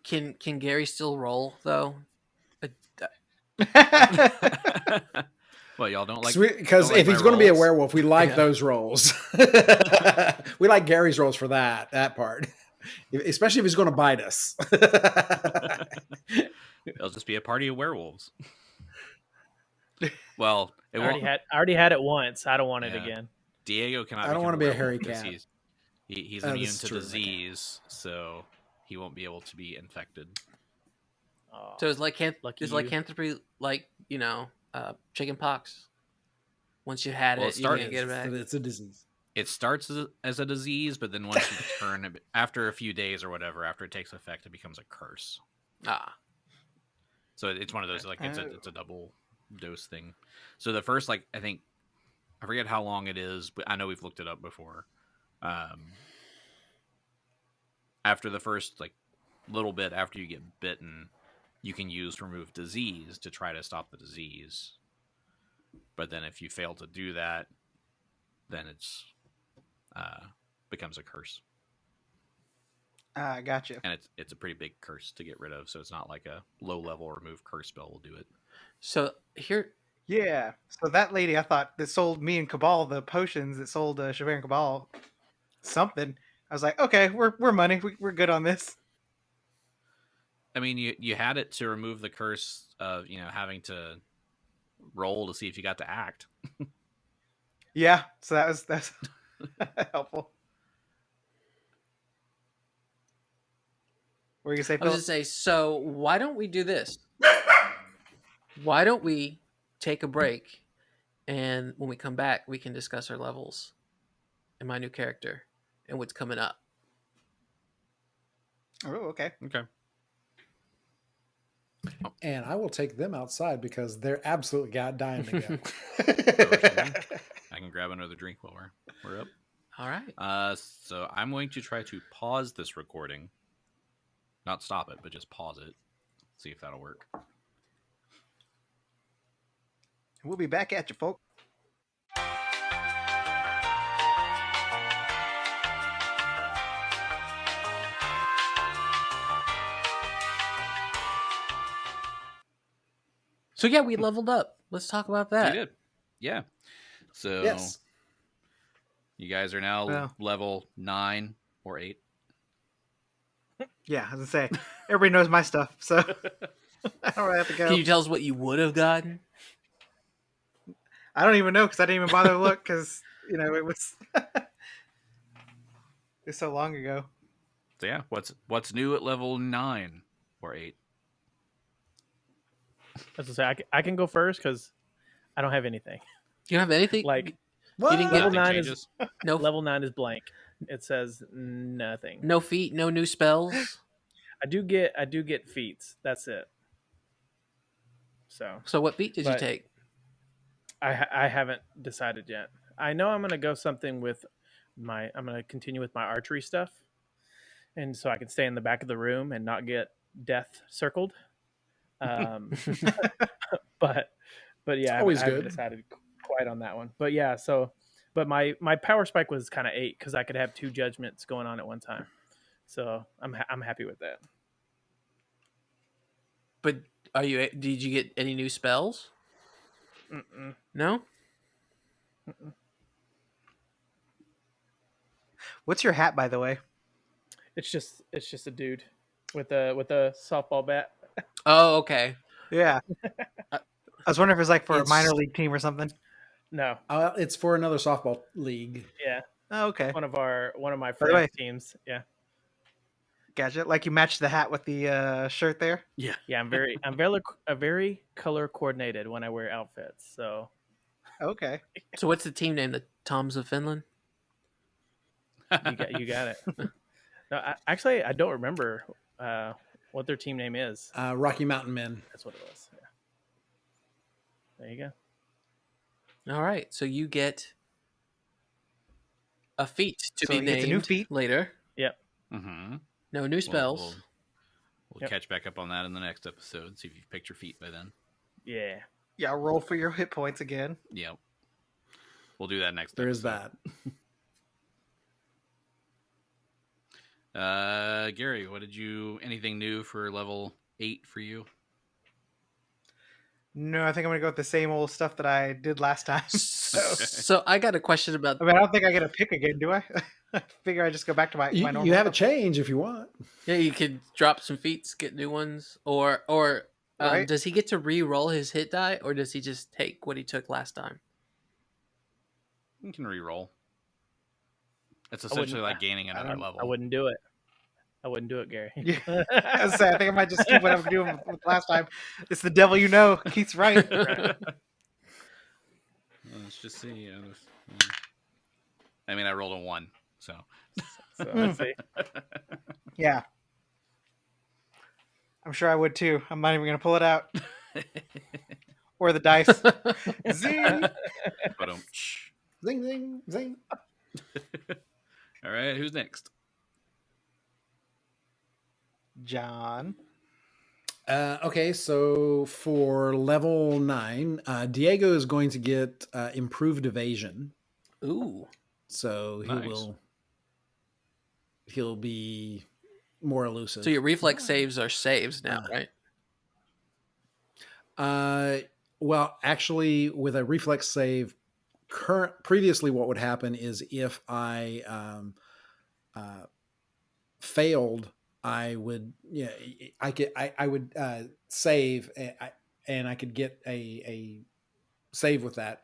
Speaker 2: can Gary still roll though?
Speaker 6: Well, y'all don't like
Speaker 4: because
Speaker 6: don't like
Speaker 4: if he's
Speaker 6: my
Speaker 4: going to be a
Speaker 6: rolls?
Speaker 4: werewolf, we like
Speaker 2: Yeah.
Speaker 4: those rolls. We like Gary's rolls for that part, especially if he's going to bite us.
Speaker 6: It'll just be a party of werewolves. Well, it
Speaker 7: I
Speaker 6: won't.
Speaker 7: already had it once. I don't want it
Speaker 6: Yeah.
Speaker 7: again.
Speaker 6: Diego cannot.
Speaker 4: I don't
Speaker 6: become
Speaker 4: want to be a
Speaker 6: werewolf
Speaker 4: hairy
Speaker 6: because
Speaker 4: cat.
Speaker 6: He's
Speaker 4: Oh,
Speaker 6: immune
Speaker 4: this is
Speaker 6: to
Speaker 4: true. I
Speaker 6: disease, so he won't be able to be infected.
Speaker 7: Oh,
Speaker 2: So it's like
Speaker 7: lucky
Speaker 2: is
Speaker 7: you.
Speaker 2: lycanthropy like chicken pox? Once you had
Speaker 6: Well,
Speaker 2: it,
Speaker 6: it
Speaker 2: you can't
Speaker 6: starts-
Speaker 2: get it back.
Speaker 4: It's a disease.
Speaker 6: It starts as a disease, but then once you turn, after a few days or whatever, after it takes effect, it becomes a curse.
Speaker 2: Ah,
Speaker 6: So it's one of those, like, it's
Speaker 3: Oh.
Speaker 6: a double dose thing. So the first, like, I forget how long it is, but I know we've looked it up before. After the first, like, little bit after you get bitten, you can use remove disease to try to stop the disease. But then if you fail to do that, then it's becomes a curse.
Speaker 3: Gotcha.
Speaker 6: And it's a pretty big curse to get rid of, so it's not like a low level remove curse spell will do it.
Speaker 2: so here,
Speaker 3: Yeah. So that lady, I thought, that sold me and Kabal the potions, that sold Xo'bere and Kabal something. I was like, okay, we're money. We're good on this.
Speaker 6: I mean, you had it to remove the curse of having to roll to see if you got to act.
Speaker 3: Yeah. So that's helpful. What were you gonna say,
Speaker 2: I was
Speaker 3: Phillip?
Speaker 2: gonna say, so why don't we do this? Why don't we take a break, and when we come back, we can discuss our levels and my new character and what's coming up.
Speaker 3: Oh, okay.
Speaker 6: Okay.
Speaker 4: And I will take them outside because they're absolutely dying to go.
Speaker 6: I can grab another drink while we're up.
Speaker 2: All right.
Speaker 6: So I'm going to try to pause this recording. Not stop it, but just pause it. See if that'll work.
Speaker 3: We'll be back at you, folks.
Speaker 2: So yeah, we leveled up. Let's talk about that.
Speaker 6: You did. Yeah. So
Speaker 4: Yes.
Speaker 6: you guys are now
Speaker 3: Well.
Speaker 6: level 9 or 8.
Speaker 3: Yeah, I was gonna say, everybody knows my stuff, so I don't really have to go.
Speaker 2: Can you tell us what you would have gotten?
Speaker 3: I don't even know because I didn't even bother to look because it was it's so long ago.
Speaker 6: So yeah, what's new at level 9 or 8?
Speaker 7: As I say, I can go first because I don't have anything.
Speaker 2: You don't have anything?
Speaker 7: Like
Speaker 3: What?
Speaker 2: You didn't get
Speaker 7: level
Speaker 6: Nothing
Speaker 7: 9
Speaker 6: changes.
Speaker 2: no
Speaker 7: level 9 is blank. It says nothing.
Speaker 2: no feat, no new spells.
Speaker 7: I do get feats. That's it. So
Speaker 2: So what feat did you
Speaker 7: But-
Speaker 2: take?
Speaker 7: I haven't decided yet. I know I'm gonna go something with I'm gonna continue with my archery stuff, and so I can stay in the back of the room and not get death circled. But yeah,
Speaker 4: Always
Speaker 7: I haven't
Speaker 4: good.
Speaker 7: decided quite on that one. But yeah, but my power spike was kind of 8 because I could have 2 judgments going on at one time. So I'm happy with that.
Speaker 2: But did you get any new spells?
Speaker 7: Mm-mm.
Speaker 2: No?
Speaker 3: What's your hat, by the way?
Speaker 7: It's just a dude with a softball bat.
Speaker 2: Oh, okay.
Speaker 3: Yeah, I was wondering if it's like for a
Speaker 4: It's-
Speaker 3: minor league team or something.
Speaker 7: No,
Speaker 4: It's for another softball league.
Speaker 7: yeah,
Speaker 3: Oh, okay,
Speaker 7: one of my
Speaker 3: By the way-
Speaker 7: friends' teams. Yeah,
Speaker 3: gotcha. Like you matched the hat with the shirt there.
Speaker 7: yeah. I'm very color coordinated when I wear outfits. So
Speaker 3: Okay,
Speaker 2: So what's the team name? The Toms of Finland?
Speaker 7: you got it. No, I don't remember what their team name is.
Speaker 4: Rocky Mountain Men.
Speaker 7: That's what it was. Yeah. There you go.
Speaker 2: All right. So you get a feat to
Speaker 3: So
Speaker 2: be
Speaker 3: he gets a
Speaker 2: named
Speaker 3: new feat?
Speaker 2: later.
Speaker 6: Mm-hmm.
Speaker 2: No new spells.
Speaker 6: We'll
Speaker 7: Yep.
Speaker 6: catch back up on that in the next episode. See if you've picked your feet by then.
Speaker 7: Yeah.
Speaker 3: yeah. Roll for your hit points again.
Speaker 6: Yep. We'll do that next
Speaker 4: There is
Speaker 6: episode.
Speaker 4: that.
Speaker 6: Gary, anything new for level 8 for you?
Speaker 3: No, I think I'm gonna go with the same old stuff that I did last time.
Speaker 2: So I got a question about
Speaker 3: I mean, I don't think I get a pick again, do I? I figure I just go back to my normal.
Speaker 4: You have a
Speaker 3: stuff.
Speaker 4: change if you want.
Speaker 2: yeah, you could drop some feats, get new ones, or
Speaker 3: Right.
Speaker 2: does he get to re-roll his hit die, or does he just take what he took last time?
Speaker 6: You can re-roll. It's
Speaker 7: wouldn't-
Speaker 6: essentially like gaining another level.
Speaker 7: I wouldn't do it. I wouldn't do it, Gary.
Speaker 3: Yeah. I think I might just keep what I'm doing with last time. It's the devil you know. Keith's right.
Speaker 6: Let's just see. I mean, I rolled a 1, so.
Speaker 7: So let's see.
Speaker 3: Yeah. I'm sure I would too. I'm not even going to pull it out. Or the dice. Zing!
Speaker 6: Ba-dum-tsh.
Speaker 4: Zing, zing, zing.
Speaker 6: All right, who's next?
Speaker 3: John.
Speaker 4: Okay, so for level 9, Diego is going to get improved evasion.
Speaker 2: Ooh.
Speaker 4: So
Speaker 6: Nice.
Speaker 4: he'll be more elusive.
Speaker 2: So your reflex saves are saves now, right?
Speaker 4: Well, actually, with a reflex save, previously what would happen is if I failed, I would I would save and I could get a save with that.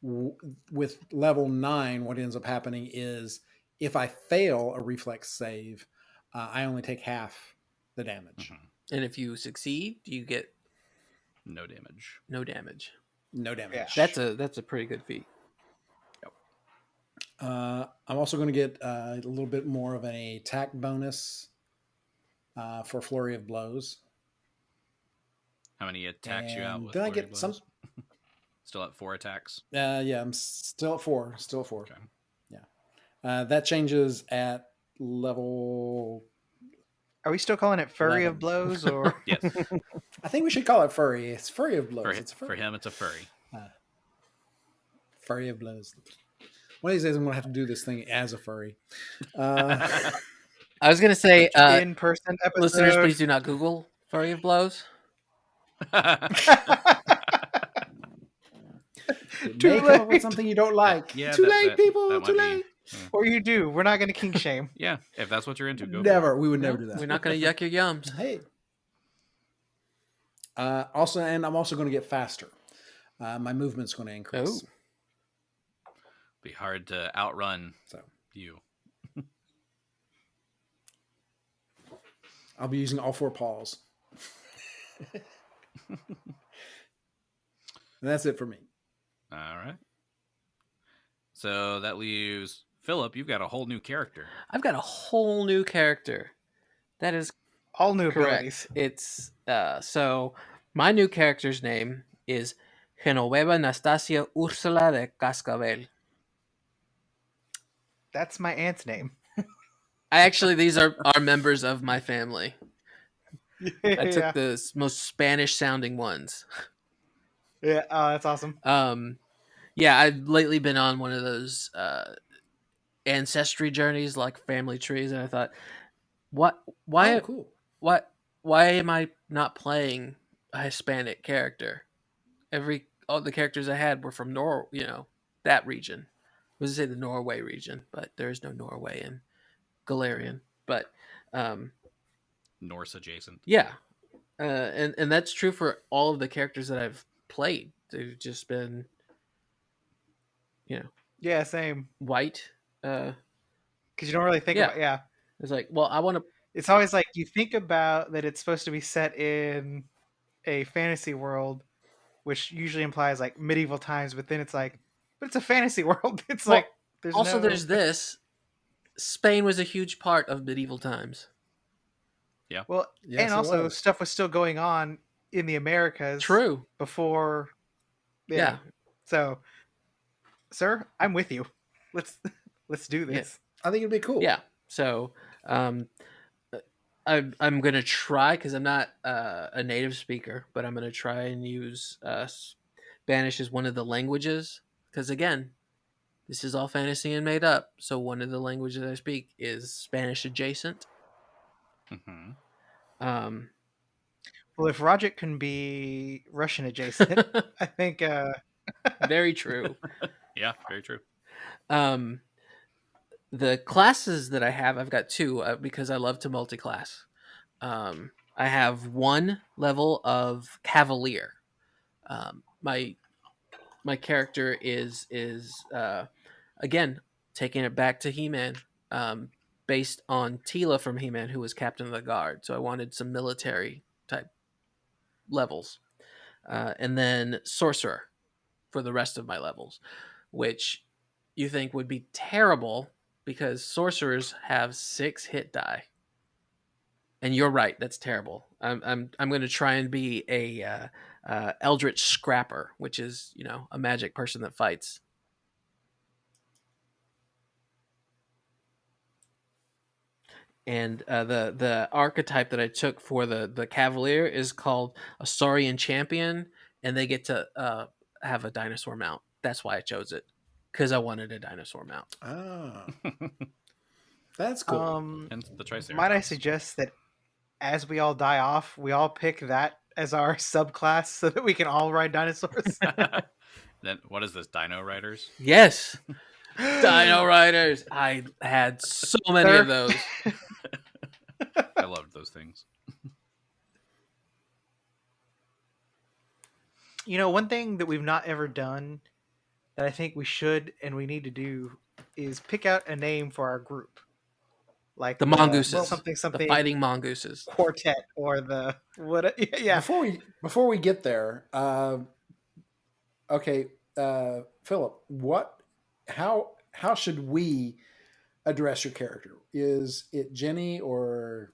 Speaker 4: With level 9, what ends up happening is if I fail a reflex save, I only take half the damage.
Speaker 6: Mhm.
Speaker 2: And if you succeed, you get
Speaker 6: No damage.
Speaker 2: no damage.
Speaker 4: No damage.
Speaker 3: Yeah.
Speaker 2: That's a pretty good feat.
Speaker 4: I'm also going to get a little bit more of an attack bonus for Flurry of Blows.
Speaker 6: How many attacks you out
Speaker 4: And
Speaker 6: with?
Speaker 4: then I
Speaker 6: flurry
Speaker 4: get
Speaker 6: blows?
Speaker 4: some.
Speaker 6: Still at 4 attacks.
Speaker 4: Yeah, I'm still at 4. Still at 4.
Speaker 6: Okay.
Speaker 4: Yeah. That changes at level.
Speaker 3: Are we still calling it Furry
Speaker 4: 11.
Speaker 3: of Blows? Or
Speaker 6: Yes.
Speaker 4: I think we should call it Furry. It's Furry of Blows. It's a
Speaker 6: For
Speaker 4: furry.
Speaker 6: him, it's a furry.
Speaker 4: Furry of Blows. One of these days, I'm going to have to do this thing as a furry.
Speaker 2: I was going to say,
Speaker 3: in-person episode?
Speaker 2: listeners, please do not Google Flurry of Blows.
Speaker 3: Too
Speaker 4: May come up with
Speaker 3: late.
Speaker 4: something you don't like.
Speaker 6: Yeah,
Speaker 4: Too
Speaker 6: that-
Speaker 4: late,
Speaker 6: that-
Speaker 4: people.
Speaker 6: that
Speaker 4: Too
Speaker 6: might be-
Speaker 4: late.
Speaker 3: Or you do. We're not going to kink shame.
Speaker 6: Yeah, if that's what you're into, go
Speaker 4: Never.
Speaker 6: for
Speaker 4: We would
Speaker 2: No,
Speaker 4: never do that.
Speaker 2: We're not going to yuck your yums.
Speaker 4: Hey. Also, and I'm also going to get faster. My movement's going to increase.
Speaker 2: Oh.
Speaker 6: Be hard to outrun
Speaker 4: So
Speaker 6: you.
Speaker 4: I'll be using all 4 paws. And that's it for me.
Speaker 6: All right. So that leaves Phillip. You've got a whole new character.
Speaker 2: I've got a whole new character. That is
Speaker 3: All new
Speaker 2: correct.
Speaker 3: abilities.
Speaker 2: It's so my new character's name is Genoveva Nastasia Ursula de Cascabel.
Speaker 3: That's my aunt's name.
Speaker 2: These are members of my family. I took the most Spanish sounding ones.
Speaker 3: Yeah, that's awesome.
Speaker 2: Yeah, I've lately been on one of those ancestry journeys, like family trees, and I thought, why
Speaker 4: Cool.
Speaker 2: why am I not playing a Hispanic character? All the characters I had were from that region. I was to say the Norway region, but there is no Norway in Galarian. But
Speaker 6: Norse adjacent.
Speaker 2: yeah, and that's true for all of the characters that I've played. They've just been,
Speaker 3: Yeah, same.
Speaker 2: white.
Speaker 3: Because you don't really think
Speaker 2: Yeah.
Speaker 3: about. Yeah,
Speaker 2: It's like, well, I want to.
Speaker 3: it's always like you think about that it's supposed to be set in a fantasy world, which usually implies like medieval times, but then it's like, but it's a fantasy world. It's
Speaker 2: Well,
Speaker 3: like there's
Speaker 2: Also,
Speaker 3: no...
Speaker 2: there's this. Spain was a huge part of medieval times.
Speaker 3: Well,
Speaker 4: Yes,
Speaker 3: and
Speaker 4: it
Speaker 3: also
Speaker 4: was.
Speaker 3: stuff was still going on in the Americas.
Speaker 2: True.
Speaker 3: Before.
Speaker 2: Yeah.
Speaker 3: So, sir, I'm with you. Let's do this.
Speaker 4: I think it'd be cool.
Speaker 2: Yeah. So, I'm gonna try, because I'm not a native speaker, but I'm gonna try and use Spanish as one of the languages, because again, this is all fantasy and made up. So one of the languages I speak is Spanish adjacent.
Speaker 6: Mm-hmm.
Speaker 3: Well, if Roderick can be Russian adjacent, I think.
Speaker 2: Very true.
Speaker 6: Yeah, very true.
Speaker 2: The classes that I have, I've got 2 because I love to multi-class. I have 1 level of Cavalier. My character is again taking it back to He-Man, based on Tila from He-Man, who was captain of the guard. So I wanted some military type levels. And then sorcerer for the rest of my levels, which you think would be terrible because sorcerers have 6 hit die. And you're right, that's terrible. I'm going to try and be a Eldritch Scrapper, which is, you know, a magic person that fights. And the archetype that I took for the Cavalier is called a Saurian Champion, and they get to have a dinosaur mount. That's why I chose it, because I wanted a dinosaur mount.
Speaker 4: Ah, that's cool.
Speaker 6: And the Triceratops.
Speaker 3: Might I suggest that as we all die off, we all pick that as our subclass so that we can all ride dinosaurs?
Speaker 6: Then what is this? Dino Riders?
Speaker 2: Yes, Dino Riders. I had so many of those.
Speaker 6: I loved those things.
Speaker 3: You know, one thing that we've not ever done that I think we should and we need to do is pick out a name for our group. Like
Speaker 2: The mongooses,
Speaker 3: something
Speaker 2: the fighting mongooses.
Speaker 3: quartet, or the what? Yeah.
Speaker 4: Before we get there, okay, Phillip, how should we address your character? Is it Genny, or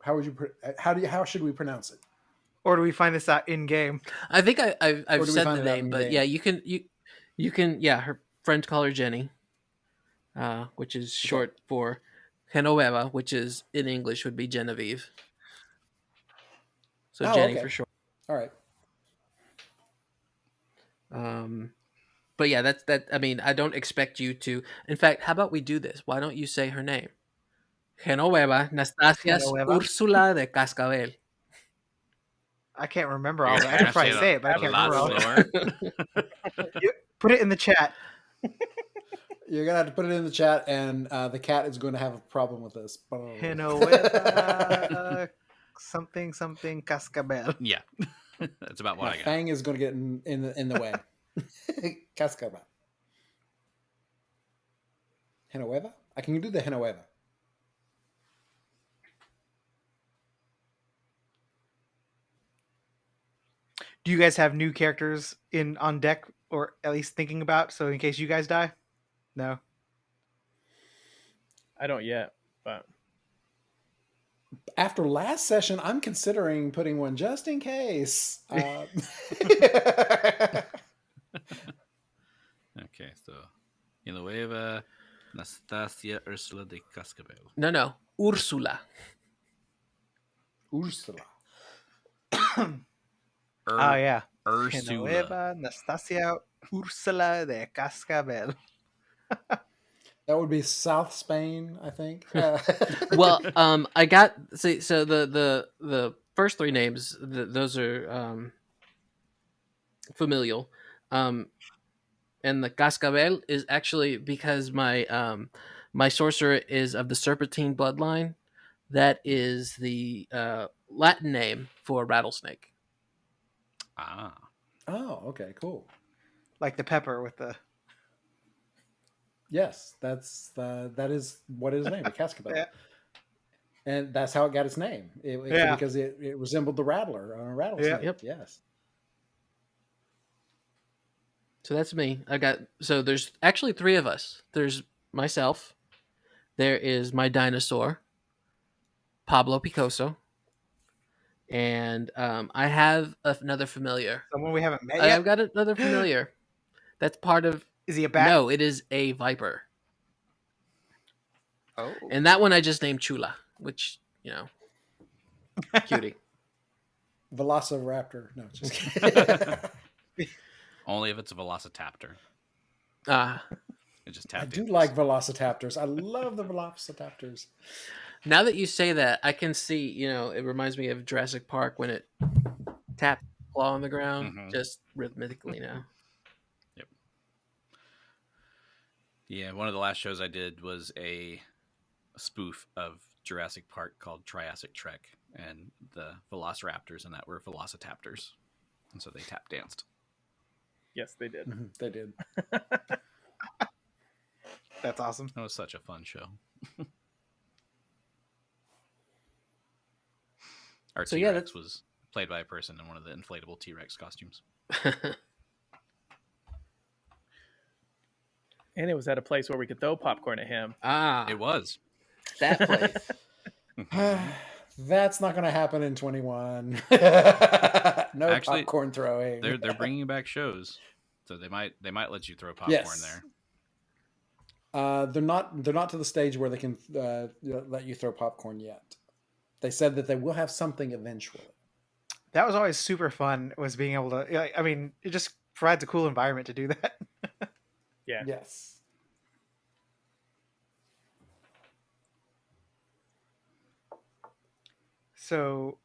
Speaker 4: how should we pronounce it?
Speaker 3: Or do we find this out in game?
Speaker 2: I think I've
Speaker 4: Or do we
Speaker 2: said
Speaker 4: find
Speaker 2: the
Speaker 4: it out
Speaker 2: name,
Speaker 4: in
Speaker 2: but
Speaker 4: game?
Speaker 2: yeah, you can. Yeah, her friends call her Genny, which is short for Genoveva, which is in English would be Genevieve. So
Speaker 4: Oh,
Speaker 2: Genny
Speaker 4: okay.
Speaker 2: for short.
Speaker 4: All right.
Speaker 2: But yeah, that's that. I mean, I don't expect you to. In fact, how about we do this? Why don't you say her name? Genoveva Nastasias
Speaker 3: Genoveva?
Speaker 2: Ursula de Cascabel.
Speaker 3: I can't remember all that. I can probably say it, but I
Speaker 6: a
Speaker 3: can't
Speaker 6: lot
Speaker 3: remember all
Speaker 6: slower.
Speaker 3: Put it in the chat.
Speaker 4: You're gonna have to put it in the chat, and the cat is going to have a problem with this.
Speaker 3: Genoveva something Cascabel.
Speaker 6: Yeah, that's about what
Speaker 4: My
Speaker 6: I got.
Speaker 4: Fang is going to get in the way. Cascaba. Genoveva? I can do the Genoveva.
Speaker 3: Do you guys have new characters on deck, or at least thinking about, so in case you guys die? No.
Speaker 7: I don't yet, but
Speaker 4: After last session, I'm considering putting one just in case.
Speaker 6: Okay, so Genoveva Nastasia Ursula de Cascabel.
Speaker 2: No, Ursula.
Speaker 4: Ursula.
Speaker 3: Oh, yeah.
Speaker 6: Ursula.
Speaker 3: Genoveva Nastasia Ursula de Cascabel.
Speaker 4: That would be South Spain, I think.
Speaker 2: Well, I got so the first 3 names, those are familial, and the Cascabel is actually because my my sorcerer is of the Serpentine bloodline. That is the Latin name for rattlesnake.
Speaker 6: Ah.
Speaker 4: Oh, okay, cool.
Speaker 3: Like the pepper with the...
Speaker 4: Yes, that is what is named, a Cascabel.
Speaker 3: Yeah.
Speaker 4: And that's how it got its name. Because it resembled the rattler on a rattlesnake.
Speaker 2: Yep.
Speaker 4: Yes.
Speaker 2: So that's me. So there's actually 3 of us. There's myself. There is my dinosaur, Pablo Picoso, and I have another familiar.
Speaker 3: Someone we haven't met yet?
Speaker 2: I've got another familiar. That's part of.
Speaker 3: Is he a bat?
Speaker 2: No, it is a viper,
Speaker 3: Oh.
Speaker 2: and that one I just named Chula, which cutie.
Speaker 4: Velociraptor. No, just kidding.
Speaker 6: Only if it's a Velocitaptor. It just
Speaker 4: I
Speaker 6: tapped
Speaker 4: do
Speaker 6: in.
Speaker 4: like Velocitaptors. I love the Velocitaptors.
Speaker 2: Now that you say that, I can see. It reminds me of Jurassic Park when it tapped the claw on the ground, just rhythmically now.
Speaker 6: Yep. Yeah, one of the last shows I did was a spoof of Jurassic Park called Triassic Trek, and the Velociraptors in that were Velocitaptors, and so they tap danced.
Speaker 7: yes, they did.
Speaker 4: Mm-hmm, they did.
Speaker 3: That's awesome.
Speaker 6: That was such a fun show. Our
Speaker 2: So,
Speaker 6: T-Rex
Speaker 2: yeah, that's-
Speaker 6: was played by a person in one of the inflatable T-Rex costumes.
Speaker 7: And it was at a place where we could throw popcorn at him.
Speaker 6: It was.
Speaker 2: that place.
Speaker 4: That's not going to happen in 21. No
Speaker 6: Actually,
Speaker 4: popcorn throwing.
Speaker 6: They're bringing back shows, so they might let you throw popcorn
Speaker 4: Yes.
Speaker 6: there.
Speaker 4: They're not to the stage where they can let you throw popcorn yet. They said that they will have something eventually.
Speaker 3: That was always super fun. Was being able to. I mean, it just provides a cool environment to do that.
Speaker 7: Yeah.
Speaker 4: Yes.
Speaker 3: So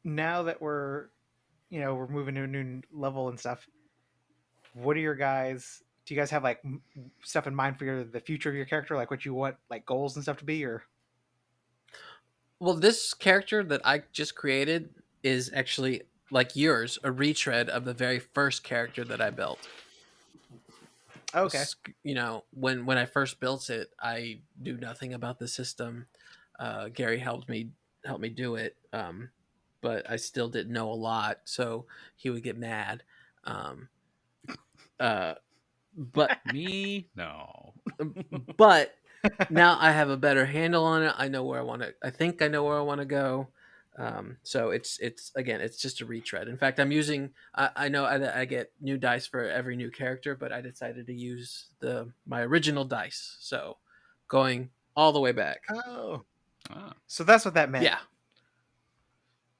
Speaker 3: now that we're moving to a new level and stuff, what are your guys? Do you guys have like stuff in mind for the future of your character, like what you want, like goals and stuff to be, or?
Speaker 2: Well, this character that I just created is actually, like yours, a retread of the very first character that I built.
Speaker 3: Okay.
Speaker 2: When I first built it, I knew nothing about the system. Gary helped me do it, but I still didn't know a lot, so he would get mad. But
Speaker 6: Me? No.
Speaker 2: but now I have a better handle on it. I know where I want to. I think I know where I want to go. So it's just a retread. In fact, I'm using. I know I get new dice for every new character, but I decided to use my original dice. So going all the way back.
Speaker 3: Oh.
Speaker 6: Ah.
Speaker 3: So that's what that meant.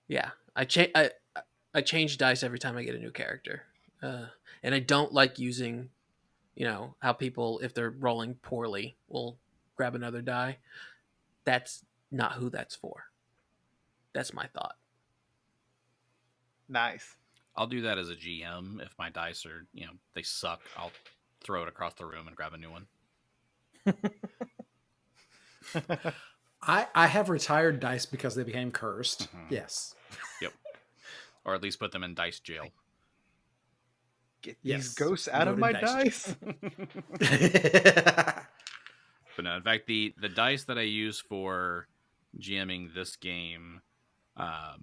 Speaker 2: Yeah. I change dice every time I get a new character, and I don't like using, how people, if they're rolling poorly, will grab another die. That's not who that's for. That's my thought.
Speaker 3: Nice.
Speaker 6: I'll do that as a GM if my dice are, they suck. I'll throw it across the room and grab a new one.
Speaker 4: I have retired dice because they became cursed.
Speaker 6: Mhm.
Speaker 4: Yes.
Speaker 6: Yep. Or at least put them in dice jail.
Speaker 3: Get
Speaker 4: Yes.
Speaker 3: these ghosts out of
Speaker 4: Loaded
Speaker 3: my
Speaker 4: dice.
Speaker 3: dice.
Speaker 6: But no, in fact, the dice that I use for GMing this game, I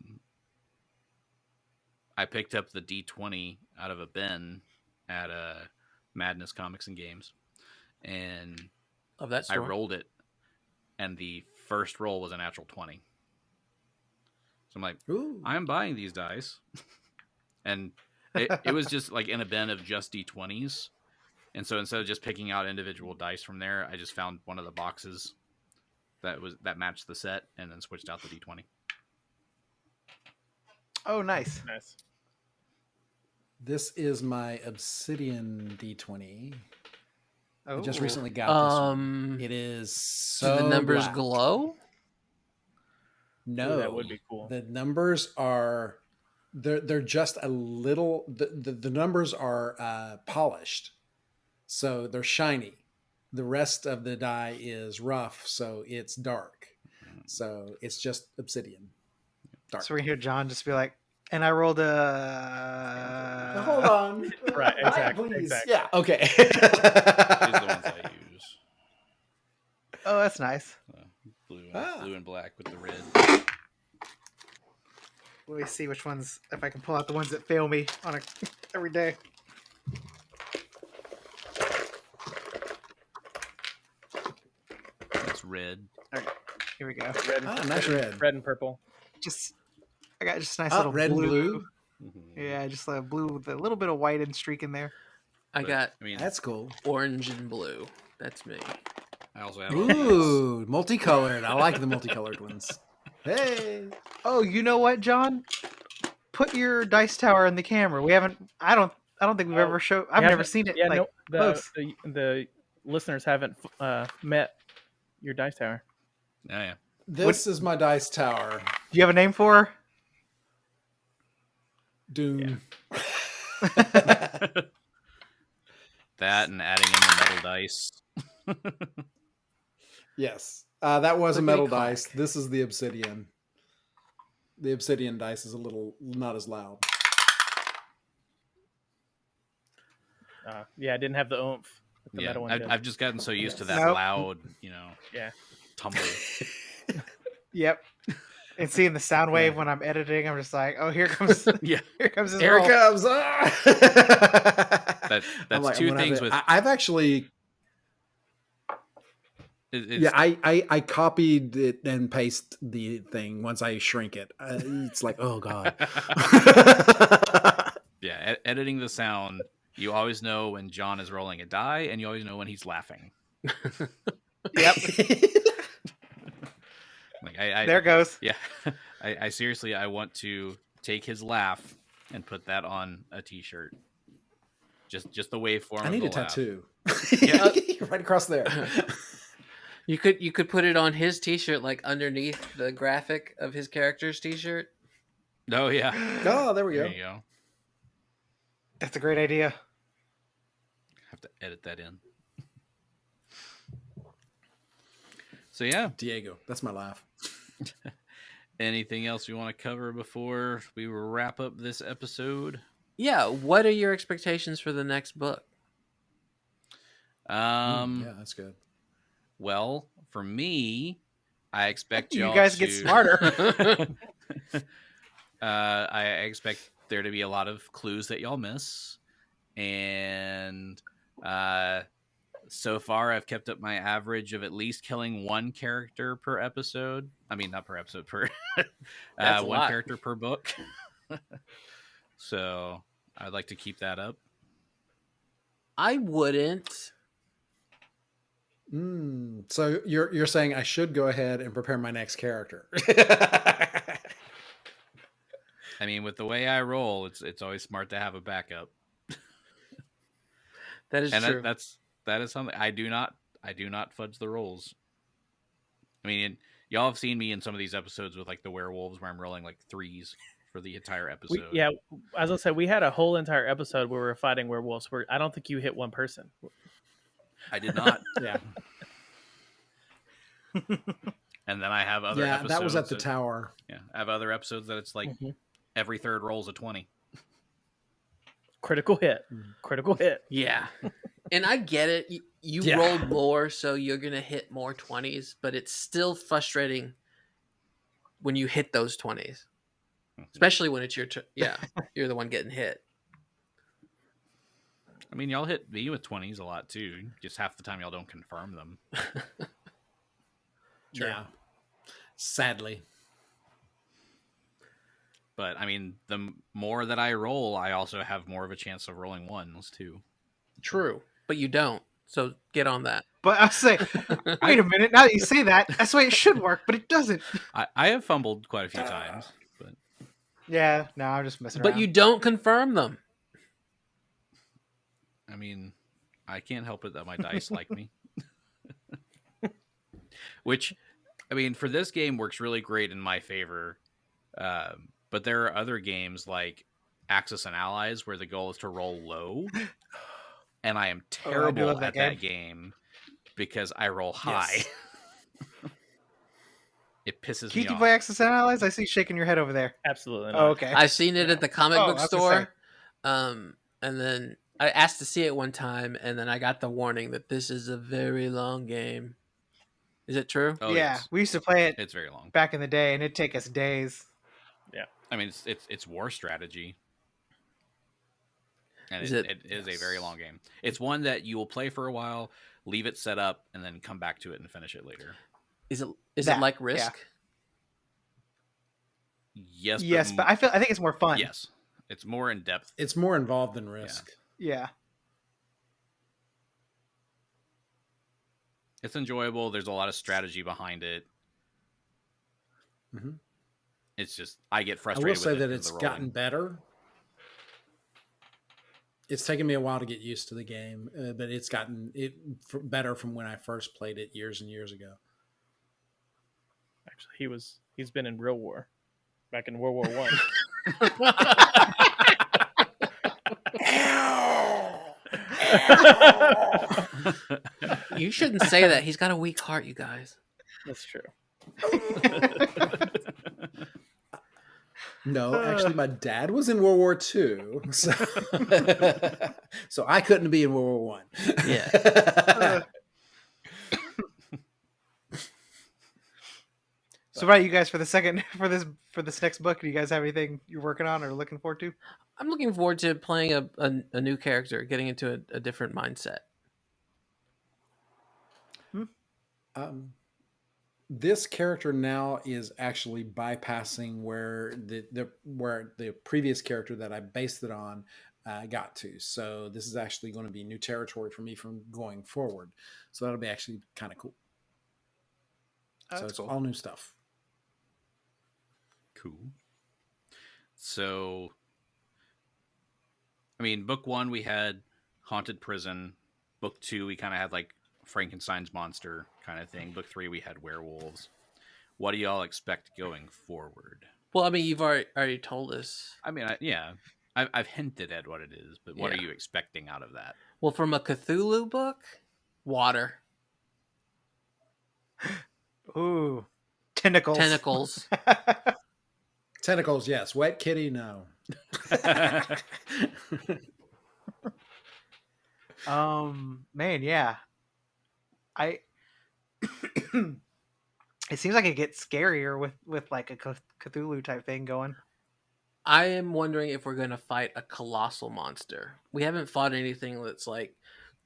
Speaker 6: picked up the D20 out of a bin at Madness Comics and Games, and
Speaker 2: Of that
Speaker 6: I
Speaker 2: story.
Speaker 6: rolled it, and the first roll was a natural 20. So I'm like,
Speaker 4: Ooh.
Speaker 6: I'm buying these dice, and it was just like in a bin of just D20s. And so instead of just picking out individual dice from there, I just found one of the boxes that matched the set, and then switched out the D20.
Speaker 3: Oh, nice.
Speaker 7: Nice.
Speaker 4: This is my Obsidian D20.
Speaker 3: Oh.
Speaker 4: I just recently got this one.
Speaker 2: Um,
Speaker 4: It is
Speaker 2: do
Speaker 4: so
Speaker 2: the numbers
Speaker 4: black.
Speaker 2: glow?
Speaker 4: No,
Speaker 7: Ooh, that would be cool.
Speaker 4: The numbers are they're just a little. The numbers are polished, so they're shiny. The rest of the die is rough, so it's dark. So it's just obsidian. Dark.
Speaker 3: So we're gonna hear John just be like, and I rolled a.
Speaker 4: Hold on.
Speaker 7: Right, exactly,
Speaker 4: Please.
Speaker 7: exactly.
Speaker 4: Yeah. Okay.
Speaker 6: These are the ones I use.
Speaker 3: Oh, that's nice.
Speaker 6: Blue and black with the red.
Speaker 3: Let me see which ones, if I can pull out the ones that fail me every day.
Speaker 6: It's red.
Speaker 3: Here we go.
Speaker 7: Red,
Speaker 4: Nice red.
Speaker 7: red and purple.
Speaker 3: I got just a nice
Speaker 4: Oh,
Speaker 3: little
Speaker 4: red and
Speaker 3: blue.
Speaker 4: blue.
Speaker 3: Yeah, just a blue with a little bit of white and streak in there.
Speaker 2: I got
Speaker 6: I mean,
Speaker 4: That's cool.
Speaker 2: orange and blue. That's me.
Speaker 6: I also have.
Speaker 4: Ooh, multicolored. I like the multicolored ones. Hey.
Speaker 3: Oh, you know what, John? Put your dice tower in the camera. We haven't. I don't think we've ever showed. I've never seen it.
Speaker 7: Yeah,
Speaker 3: like,
Speaker 7: no,
Speaker 3: close.
Speaker 7: the listeners haven't met your dice tower.
Speaker 6: Oh, yeah.
Speaker 4: This is my dice tower.
Speaker 3: Do you have a name for her?
Speaker 4: Doom.
Speaker 6: That and adding in the metal dice.
Speaker 4: Yes. That was a
Speaker 3: Clickety
Speaker 4: metal
Speaker 3: clack.
Speaker 4: dice. This is the obsidian. The obsidian dice is a little not as loud.
Speaker 7: Yeah, I didn't have the oomph. that the
Speaker 6: Yeah,
Speaker 7: metal one did.
Speaker 6: I've just gotten so used to that
Speaker 3: Nope.
Speaker 6: loud,
Speaker 7: Yeah.
Speaker 6: tumble.
Speaker 3: Yep. And seeing the sound wave when I'm editing, I'm just like, oh, here comes
Speaker 6: Yeah.
Speaker 3: here comes his
Speaker 4: Here it
Speaker 3: roll.
Speaker 4: comes.
Speaker 6: That's
Speaker 4: I'm like, I'm
Speaker 6: two
Speaker 4: gonna have
Speaker 6: things
Speaker 4: to-
Speaker 6: with.
Speaker 4: I've actually.
Speaker 6: It's,
Speaker 4: I copied it and paste the thing once I shrink it. It's like, oh god.
Speaker 6: Yeah, editing the sound, you always know when John is rolling a die, and you always know when he's laughing.
Speaker 3: Yep.
Speaker 6: Like
Speaker 3: There it goes.
Speaker 6: Yeah, I seriously, I want to take his laugh and put that on a T-shirt. Just the waveform.
Speaker 4: I need
Speaker 6: of
Speaker 4: a
Speaker 6: the laugh.
Speaker 4: tattoo.
Speaker 6: Yeah.
Speaker 4: Right across there.
Speaker 2: You could put it on his T-shirt, like underneath the graphic of his character's T-shirt.
Speaker 6: Oh yeah.
Speaker 4: Oh, there we
Speaker 6: There
Speaker 4: go.
Speaker 6: you go.
Speaker 3: That's a great idea.
Speaker 6: Have to edit that in. So yeah.
Speaker 4: Diego, that's my laugh.
Speaker 6: Anything else you want to cover before we wrap up this episode?
Speaker 2: Yeah. What are your expectations for the next book?
Speaker 4: Yeah, that's good.
Speaker 6: Well, for me, I expect
Speaker 3: You
Speaker 6: y'all
Speaker 3: guys
Speaker 6: to...
Speaker 3: get smarter.
Speaker 6: I expect there to be a lot of clues that y'all miss, and so far I've kept up my average of at least killing one character per episode. I mean, not per episode, per
Speaker 2: That's a
Speaker 6: one
Speaker 2: lot.
Speaker 6: character per book. So I'd like to keep that up.
Speaker 2: I wouldn't.
Speaker 4: So you're saying I should go ahead and prepare my next character?
Speaker 6: I mean, with the way I roll, it's always smart to have a backup.
Speaker 2: That is
Speaker 6: And
Speaker 2: true.
Speaker 6: that is something I do not fudge the rolls. I mean, y'all have seen me in some of these episodes with like the werewolves where I'm rolling like 3s for the entire episode.
Speaker 7: As I said, we had a whole entire episode where we were fighting werewolves. Where I don't think you hit one person.
Speaker 6: I did not.
Speaker 4: Yeah.
Speaker 6: And then I have other
Speaker 4: Yeah,
Speaker 6: episodes.
Speaker 4: that was at the tower.
Speaker 6: Yeah, I have other episodes that it's like every third roll's a 20.
Speaker 7: Critical hit. Critical hit.
Speaker 2: Yeah. And I get it. You
Speaker 4: Yeah.
Speaker 2: rolled more, so you're going to hit more 20s, but it's still frustrating when you hit those 20s. Especially when it's your turn. Yeah, you're the one getting hit.
Speaker 6: I mean, y'all hit me with 20s a lot too. Just half the time y'all don't confirm them.
Speaker 2: Sure.
Speaker 4: Yeah. Sadly.
Speaker 6: But I mean, the more that I roll, I also have more of a chance of rolling ones too.
Speaker 2: True, but you don't. So get on that.
Speaker 3: But I say, wait a minute. Now that you say that, that's the way it should work, but it doesn't.
Speaker 6: I have fumbled quite a few times, but
Speaker 3: Yeah, no, I'm just messing
Speaker 2: But
Speaker 3: around.
Speaker 2: you don't confirm them.
Speaker 6: I mean, I can't help it that my dice like me. Which, I mean, for this game works really great in my favor. But there are other games like Axis and Allies where the goal is to roll low. And I am terrible
Speaker 3: love
Speaker 6: at
Speaker 3: that
Speaker 6: that game because I roll high. It pisses me
Speaker 3: Keith, you
Speaker 6: off.
Speaker 3: play Axis and Allies? I see you shaking your head over there.
Speaker 7: Absolutely not.
Speaker 3: Oh, okay.
Speaker 2: I've seen it at the comic
Speaker 3: Oh,
Speaker 2: book
Speaker 3: I was gonna
Speaker 2: store. And then I asked to see it one time, and then I got the warning that this is a very long game. Is it true?
Speaker 6: Oh,
Speaker 3: yeah,
Speaker 6: yes.
Speaker 3: we used to play it
Speaker 6: It's very long.
Speaker 3: back in the day, and it'd take us days.
Speaker 6: I mean, it's war strategy. And
Speaker 2: Is
Speaker 6: it
Speaker 2: it-
Speaker 6: is a very long game. It's one that you will play for a while, leave it set up, and then come back to it and finish it later.
Speaker 2: Is it
Speaker 3: That,
Speaker 2: like Risk?
Speaker 6: Yes,
Speaker 3: Yes, but I think it's more fun.
Speaker 6: yes, it's more in depth.
Speaker 4: It's more involved than Risk.
Speaker 3: Yeah.
Speaker 6: It's enjoyable. There's a lot of strategy behind it.
Speaker 4: Mhm.
Speaker 6: It's just I get
Speaker 4: I
Speaker 6: frustrated.
Speaker 4: will say
Speaker 6: with it
Speaker 4: that
Speaker 6: because
Speaker 4: it's
Speaker 6: of the
Speaker 4: gotten
Speaker 6: rolling.
Speaker 4: better. It's taken me a while to get used to the game, but it's gotten better from when I first played it years and years ago.
Speaker 7: Actually, he's been in real war, back in World War One.
Speaker 2: You shouldn't say that. He's got a weak heart, you guys.
Speaker 7: That's true.
Speaker 4: No, actually, my dad was in World War II, so, so I couldn't be in World War One.
Speaker 2: Yeah.
Speaker 3: So about you guys for the second for this next book? Do you guys have anything you're working on or looking forward to?
Speaker 2: I'm looking forward to playing a new character, getting into a different mindset.
Speaker 4: This character now is actually bypassing where the previous character that I based it on got to. So this is actually going to be new territory for me from going forward. So that'll be actually kind of cool. So it's all new stuff.
Speaker 6: Cool. So, I mean, book 1 we had haunted prison. Book 2 we kind of had like Frankenstein's monster kind of thing. Book 3 we had werewolves. What do y'all expect going forward?
Speaker 2: Well, I mean, you've already told us.
Speaker 6: I mean, I've hinted at what it is, but what are you expecting out of that?
Speaker 2: Well, from a Cthulhu book, water.
Speaker 3: Ooh, tentacles.
Speaker 2: Tentacles.
Speaker 4: Tentacles, yes. Wet kitty, no.
Speaker 3: Man, yeah. It seems like it gets scarier with like a Cthulhu type thing going.
Speaker 2: I am wondering if we're going to fight a colossal monster. We haven't fought anything that's like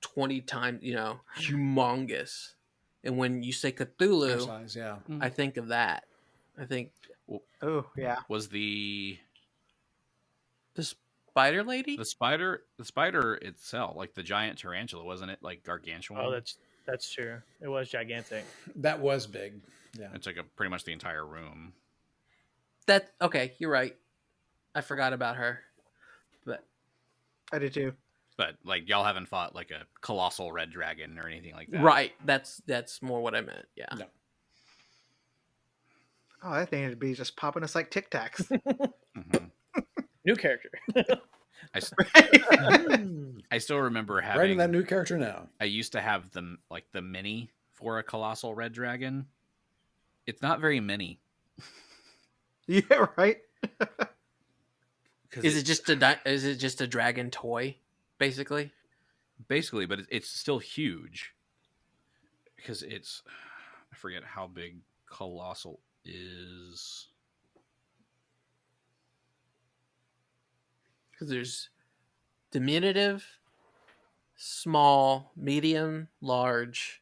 Speaker 2: 20 times, humongous. And when you say Cthulhu,
Speaker 4: Size, yeah.
Speaker 2: I think of that. I think
Speaker 3: Oh, yeah.
Speaker 6: Was the
Speaker 2: spider lady?
Speaker 6: the spider itself, like the giant tarantula, wasn't it like gargantuan?
Speaker 7: Oh, that's true. It was gigantic.
Speaker 4: That was big. Yeah.
Speaker 6: It's like pretty much the entire room.
Speaker 2: Okay, you're right. I forgot about her. But
Speaker 3: I did too.
Speaker 6: But like y'all haven't fought like a colossal red dragon or anything like that.
Speaker 2: right, that's more what I meant. Yeah.
Speaker 4: No.
Speaker 3: Oh, that thing would be just popping us like Tic Tacs.
Speaker 6: Mhm.
Speaker 7: New character.
Speaker 6: I still remember having
Speaker 4: Writing that new character now.
Speaker 6: I used to have the mini for a colossal red dragon. It's not very mini.
Speaker 3: Yeah, right.
Speaker 2: Is it just a dragon toy, basically?
Speaker 6: Basically, but it's still huge because I forget how big colossal is.
Speaker 2: Because there's diminutive, small, medium, large,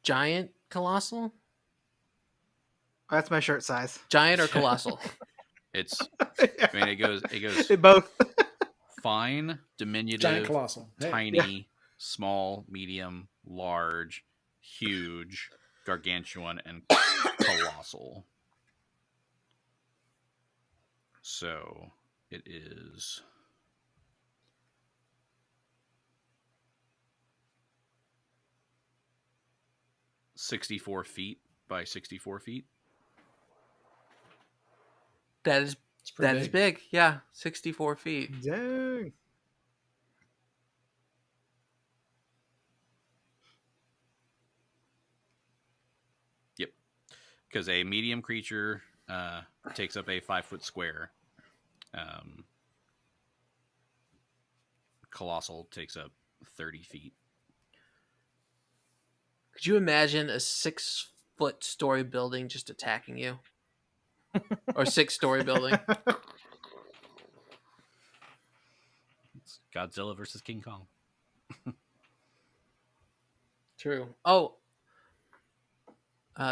Speaker 2: giant, colossal.
Speaker 3: That's my shirt size.
Speaker 2: Giant or colossal?
Speaker 6: It's I mean it goes
Speaker 3: Both.
Speaker 6: fine, diminutive,
Speaker 4: Giant colossal. Hey.
Speaker 6: tiny, small, medium, large, huge, gargantuan, and colossal. So it is 64 feet by 64 feet.
Speaker 2: That is big. Yeah, 64 feet.
Speaker 3: Dang.
Speaker 6: Yep. Because a medium creature takes up a 5-foot square. Colossal takes up 30 feet.
Speaker 2: Could you imagine a 6-foot story building just attacking you? Or 6-story building?
Speaker 6: It's Godzilla versus King Kong.
Speaker 2: True. Oh,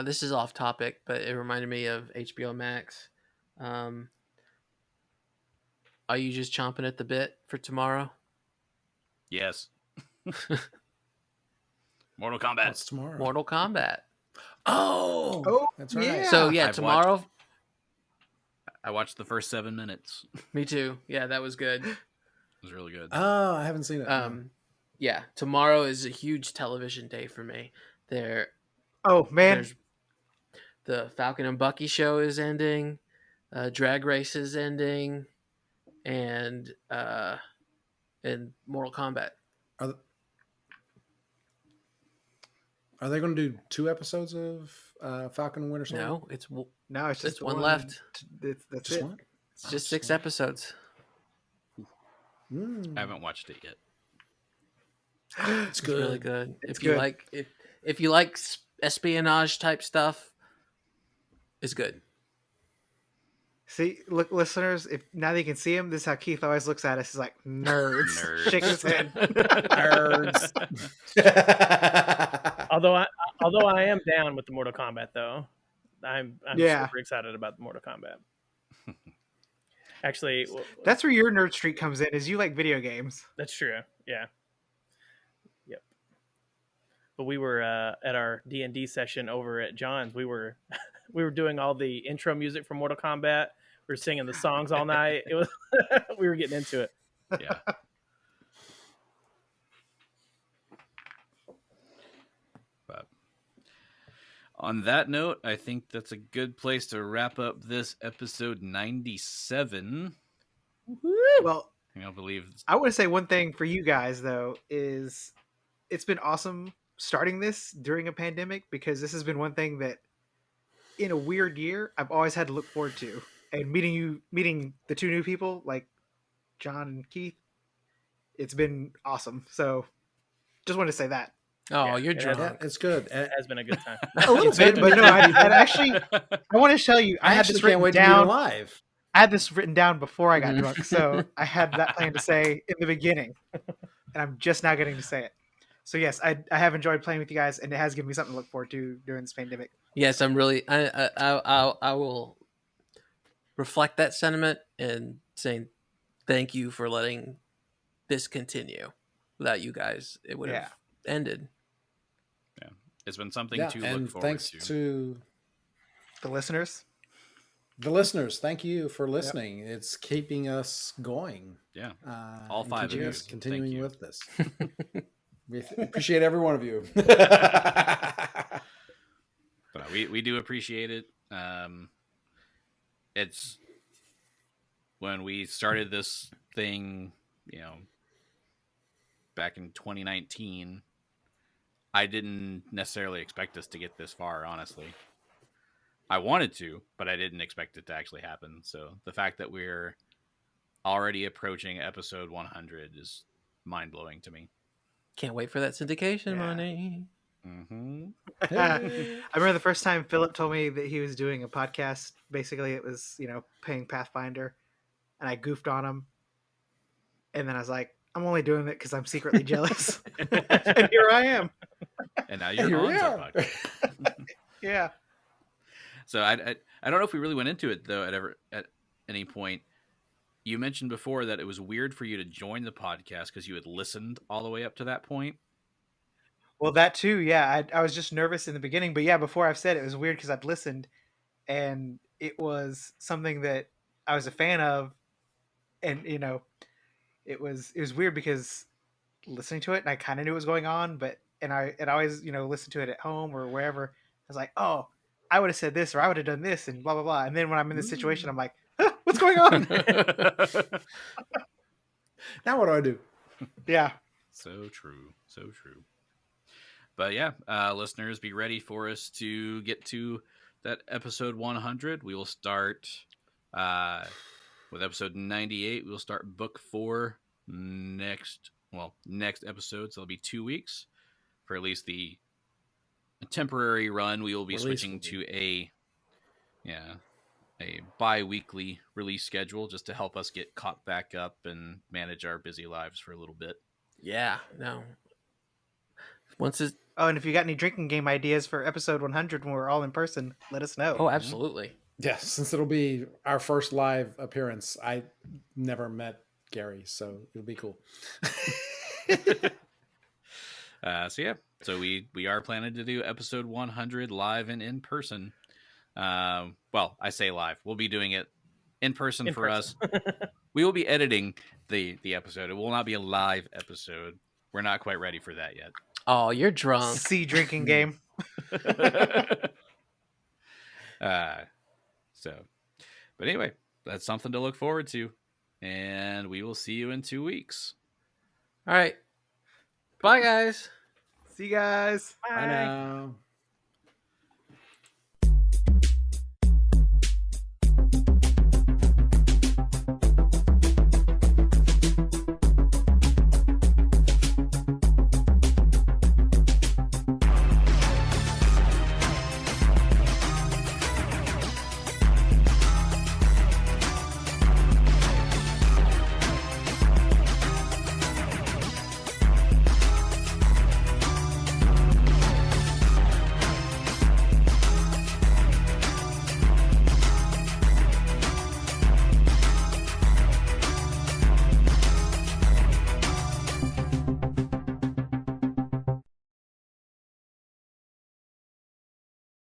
Speaker 2: this is off topic, but it reminded me of HBO Max. Are you just chomping at the bit for tomorrow?
Speaker 6: Yes. Mortal Kombat.
Speaker 4: What's tomorrow?
Speaker 2: Mortal Kombat.
Speaker 4: Oh, that's right.
Speaker 3: yeah.
Speaker 2: So yeah,
Speaker 6: I've
Speaker 2: tomorrow.
Speaker 6: I watched the first 7 minutes. It
Speaker 2: Me too. Yeah, that was good.
Speaker 6: was really good.
Speaker 4: Oh, I haven't seen it.
Speaker 2: Yeah, tomorrow is a huge television day for me.
Speaker 3: Oh man.
Speaker 2: There's the Falcon and Bucky show is ending, Drag Race is ending, and Mortal Kombat.
Speaker 4: Are they going to do 2 episodes of Falcon and Winter Soldier?
Speaker 2: No, it's
Speaker 3: No, it's just
Speaker 2: one left.
Speaker 3: That's
Speaker 4: Just
Speaker 3: it.
Speaker 4: one?
Speaker 2: It's just 6 episodes.
Speaker 4: Mm.
Speaker 6: I haven't watched it yet.
Speaker 4: It's
Speaker 2: It's
Speaker 4: good.
Speaker 2: really good.
Speaker 3: It's
Speaker 2: If you
Speaker 3: good.
Speaker 2: like if you like espionage type stuff is good.
Speaker 3: See, look, listeners, if now that you can see him, this is how Keith always looks at us. He's like, nerds.
Speaker 6: Nerds.
Speaker 3: Shaking his head.
Speaker 4: Nerds.
Speaker 7: Although I am down with the Mortal Kombat though. I'm
Speaker 3: Yeah.
Speaker 7: super excited about the Mortal Kombat. Actually,
Speaker 3: That's where your nerd streak comes in, is you like video games.
Speaker 7: that's true. Yeah. Yep. But we were at our D&D session over at John's. We were doing all the intro music from Mortal Kombat. We were singing the songs all night. It was we were getting into it.
Speaker 6: Yeah. But on that note, I think that's a good place to wrap up this episode 97.
Speaker 3: Well,
Speaker 6: I believe.
Speaker 3: I want to say one thing for you guys, though, is it's been awesome starting this during a pandemic, because this has been one thing that in a weird year I've always had to look forward to. And meeting the two new people like John and Keith, it's been awesome. So just wanted to say that.
Speaker 2: Oh,
Speaker 7: Yeah,
Speaker 2: you're
Speaker 7: yeah,
Speaker 2: drunk.
Speaker 4: Yeah, it's good.
Speaker 7: It has been a good time.
Speaker 3: A little bit, but no, I actually I want to tell you, I had
Speaker 4: actually
Speaker 3: this
Speaker 4: can't
Speaker 3: written
Speaker 4: wait to meet
Speaker 3: down.
Speaker 4: you live.
Speaker 3: I had this written down before I got drunk, so I had that plan to say in the beginning, and I'm just now getting to say it. So yes, I have enjoyed playing with you guys, and it has given me something to look forward to during this pandemic.
Speaker 2: Yes, I'm really. I will reflect that sentiment and saying thank you for letting this continue. Without you guys, it would have ended.
Speaker 6: Yeah, it's been something
Speaker 4: Yeah,
Speaker 6: to look
Speaker 4: and
Speaker 6: forward
Speaker 4: thanks
Speaker 6: to.
Speaker 4: to
Speaker 3: The listeners,
Speaker 4: thank you for listening. It's keeping us going.
Speaker 6: Yeah,
Speaker 4: All
Speaker 6: all five of you.
Speaker 4: continuing
Speaker 6: Thank you.
Speaker 4: with this. We appreciate every one of you.
Speaker 6: But we do appreciate it. It's when we started this thing, back in 2019, I didn't necessarily expect us to get this far, honestly. I wanted to, but I didn't expect it to actually happen. So the fact that we're already approaching episode 100 is mind-blowing to me.
Speaker 2: Can't wait for that syndication money.
Speaker 6: Mm-hmm.
Speaker 3: I remember the first time Phillip told me that he was doing a podcast. Basically, it was paying Pathfinder, and I goofed on him, and then I was like, I'm only doing it because I'm secretly jealous, and here I am.
Speaker 6: And now you're on the podcast.
Speaker 3: Yeah.
Speaker 6: So I don't know if we really went into it though at any point. You mentioned before that it was weird for you to join the podcast because you had listened all the way up to that point.
Speaker 3: Well, that too. Yeah, I was just nervous in the beginning, but yeah, before I've said it was weird because I'd listened, and it was something that I was a fan of, and it was weird because listening to it and I kind of knew what was going on, but I always listened to it at home or wherever. I was like, oh, I would have said this or I would have done this and blah blah blah. And then when I'm in this situation, I'm like, huh, what's going on?
Speaker 4: Now what do I do?
Speaker 3: Yeah.
Speaker 6: So true. So true. But yeah, listeners, be ready for us to get to that episode 100. We will start with episode 98. We'll start book 4 next episode. So it'll be 2 weeks for at least the temporary run. We will be switching to a bi-weekly release schedule just to help us get caught back up and manage our busy lives for a little bit.
Speaker 2: Yeah, no.
Speaker 3: Oh, and if you got any drinking game ideas for episode 100 when we're all in person, let us know.
Speaker 2: Oh, absolutely.
Speaker 4: Yes, since it'll be our first live appearance. I never met Gary, so it'll be cool.
Speaker 6: So we are planning to do episode 100 live and in person. Well, I say live. We'll be doing it in person us. We will be editing the episode. It will not be a live episode. We're not quite ready for that yet.
Speaker 2: Oh, you're drunk.
Speaker 3: See drinking game.
Speaker 6: But anyway, that's something to look forward to. And we will see you in 2 weeks.
Speaker 2: All right. Bye, guys.
Speaker 3: See you guys.
Speaker 4: Bye now.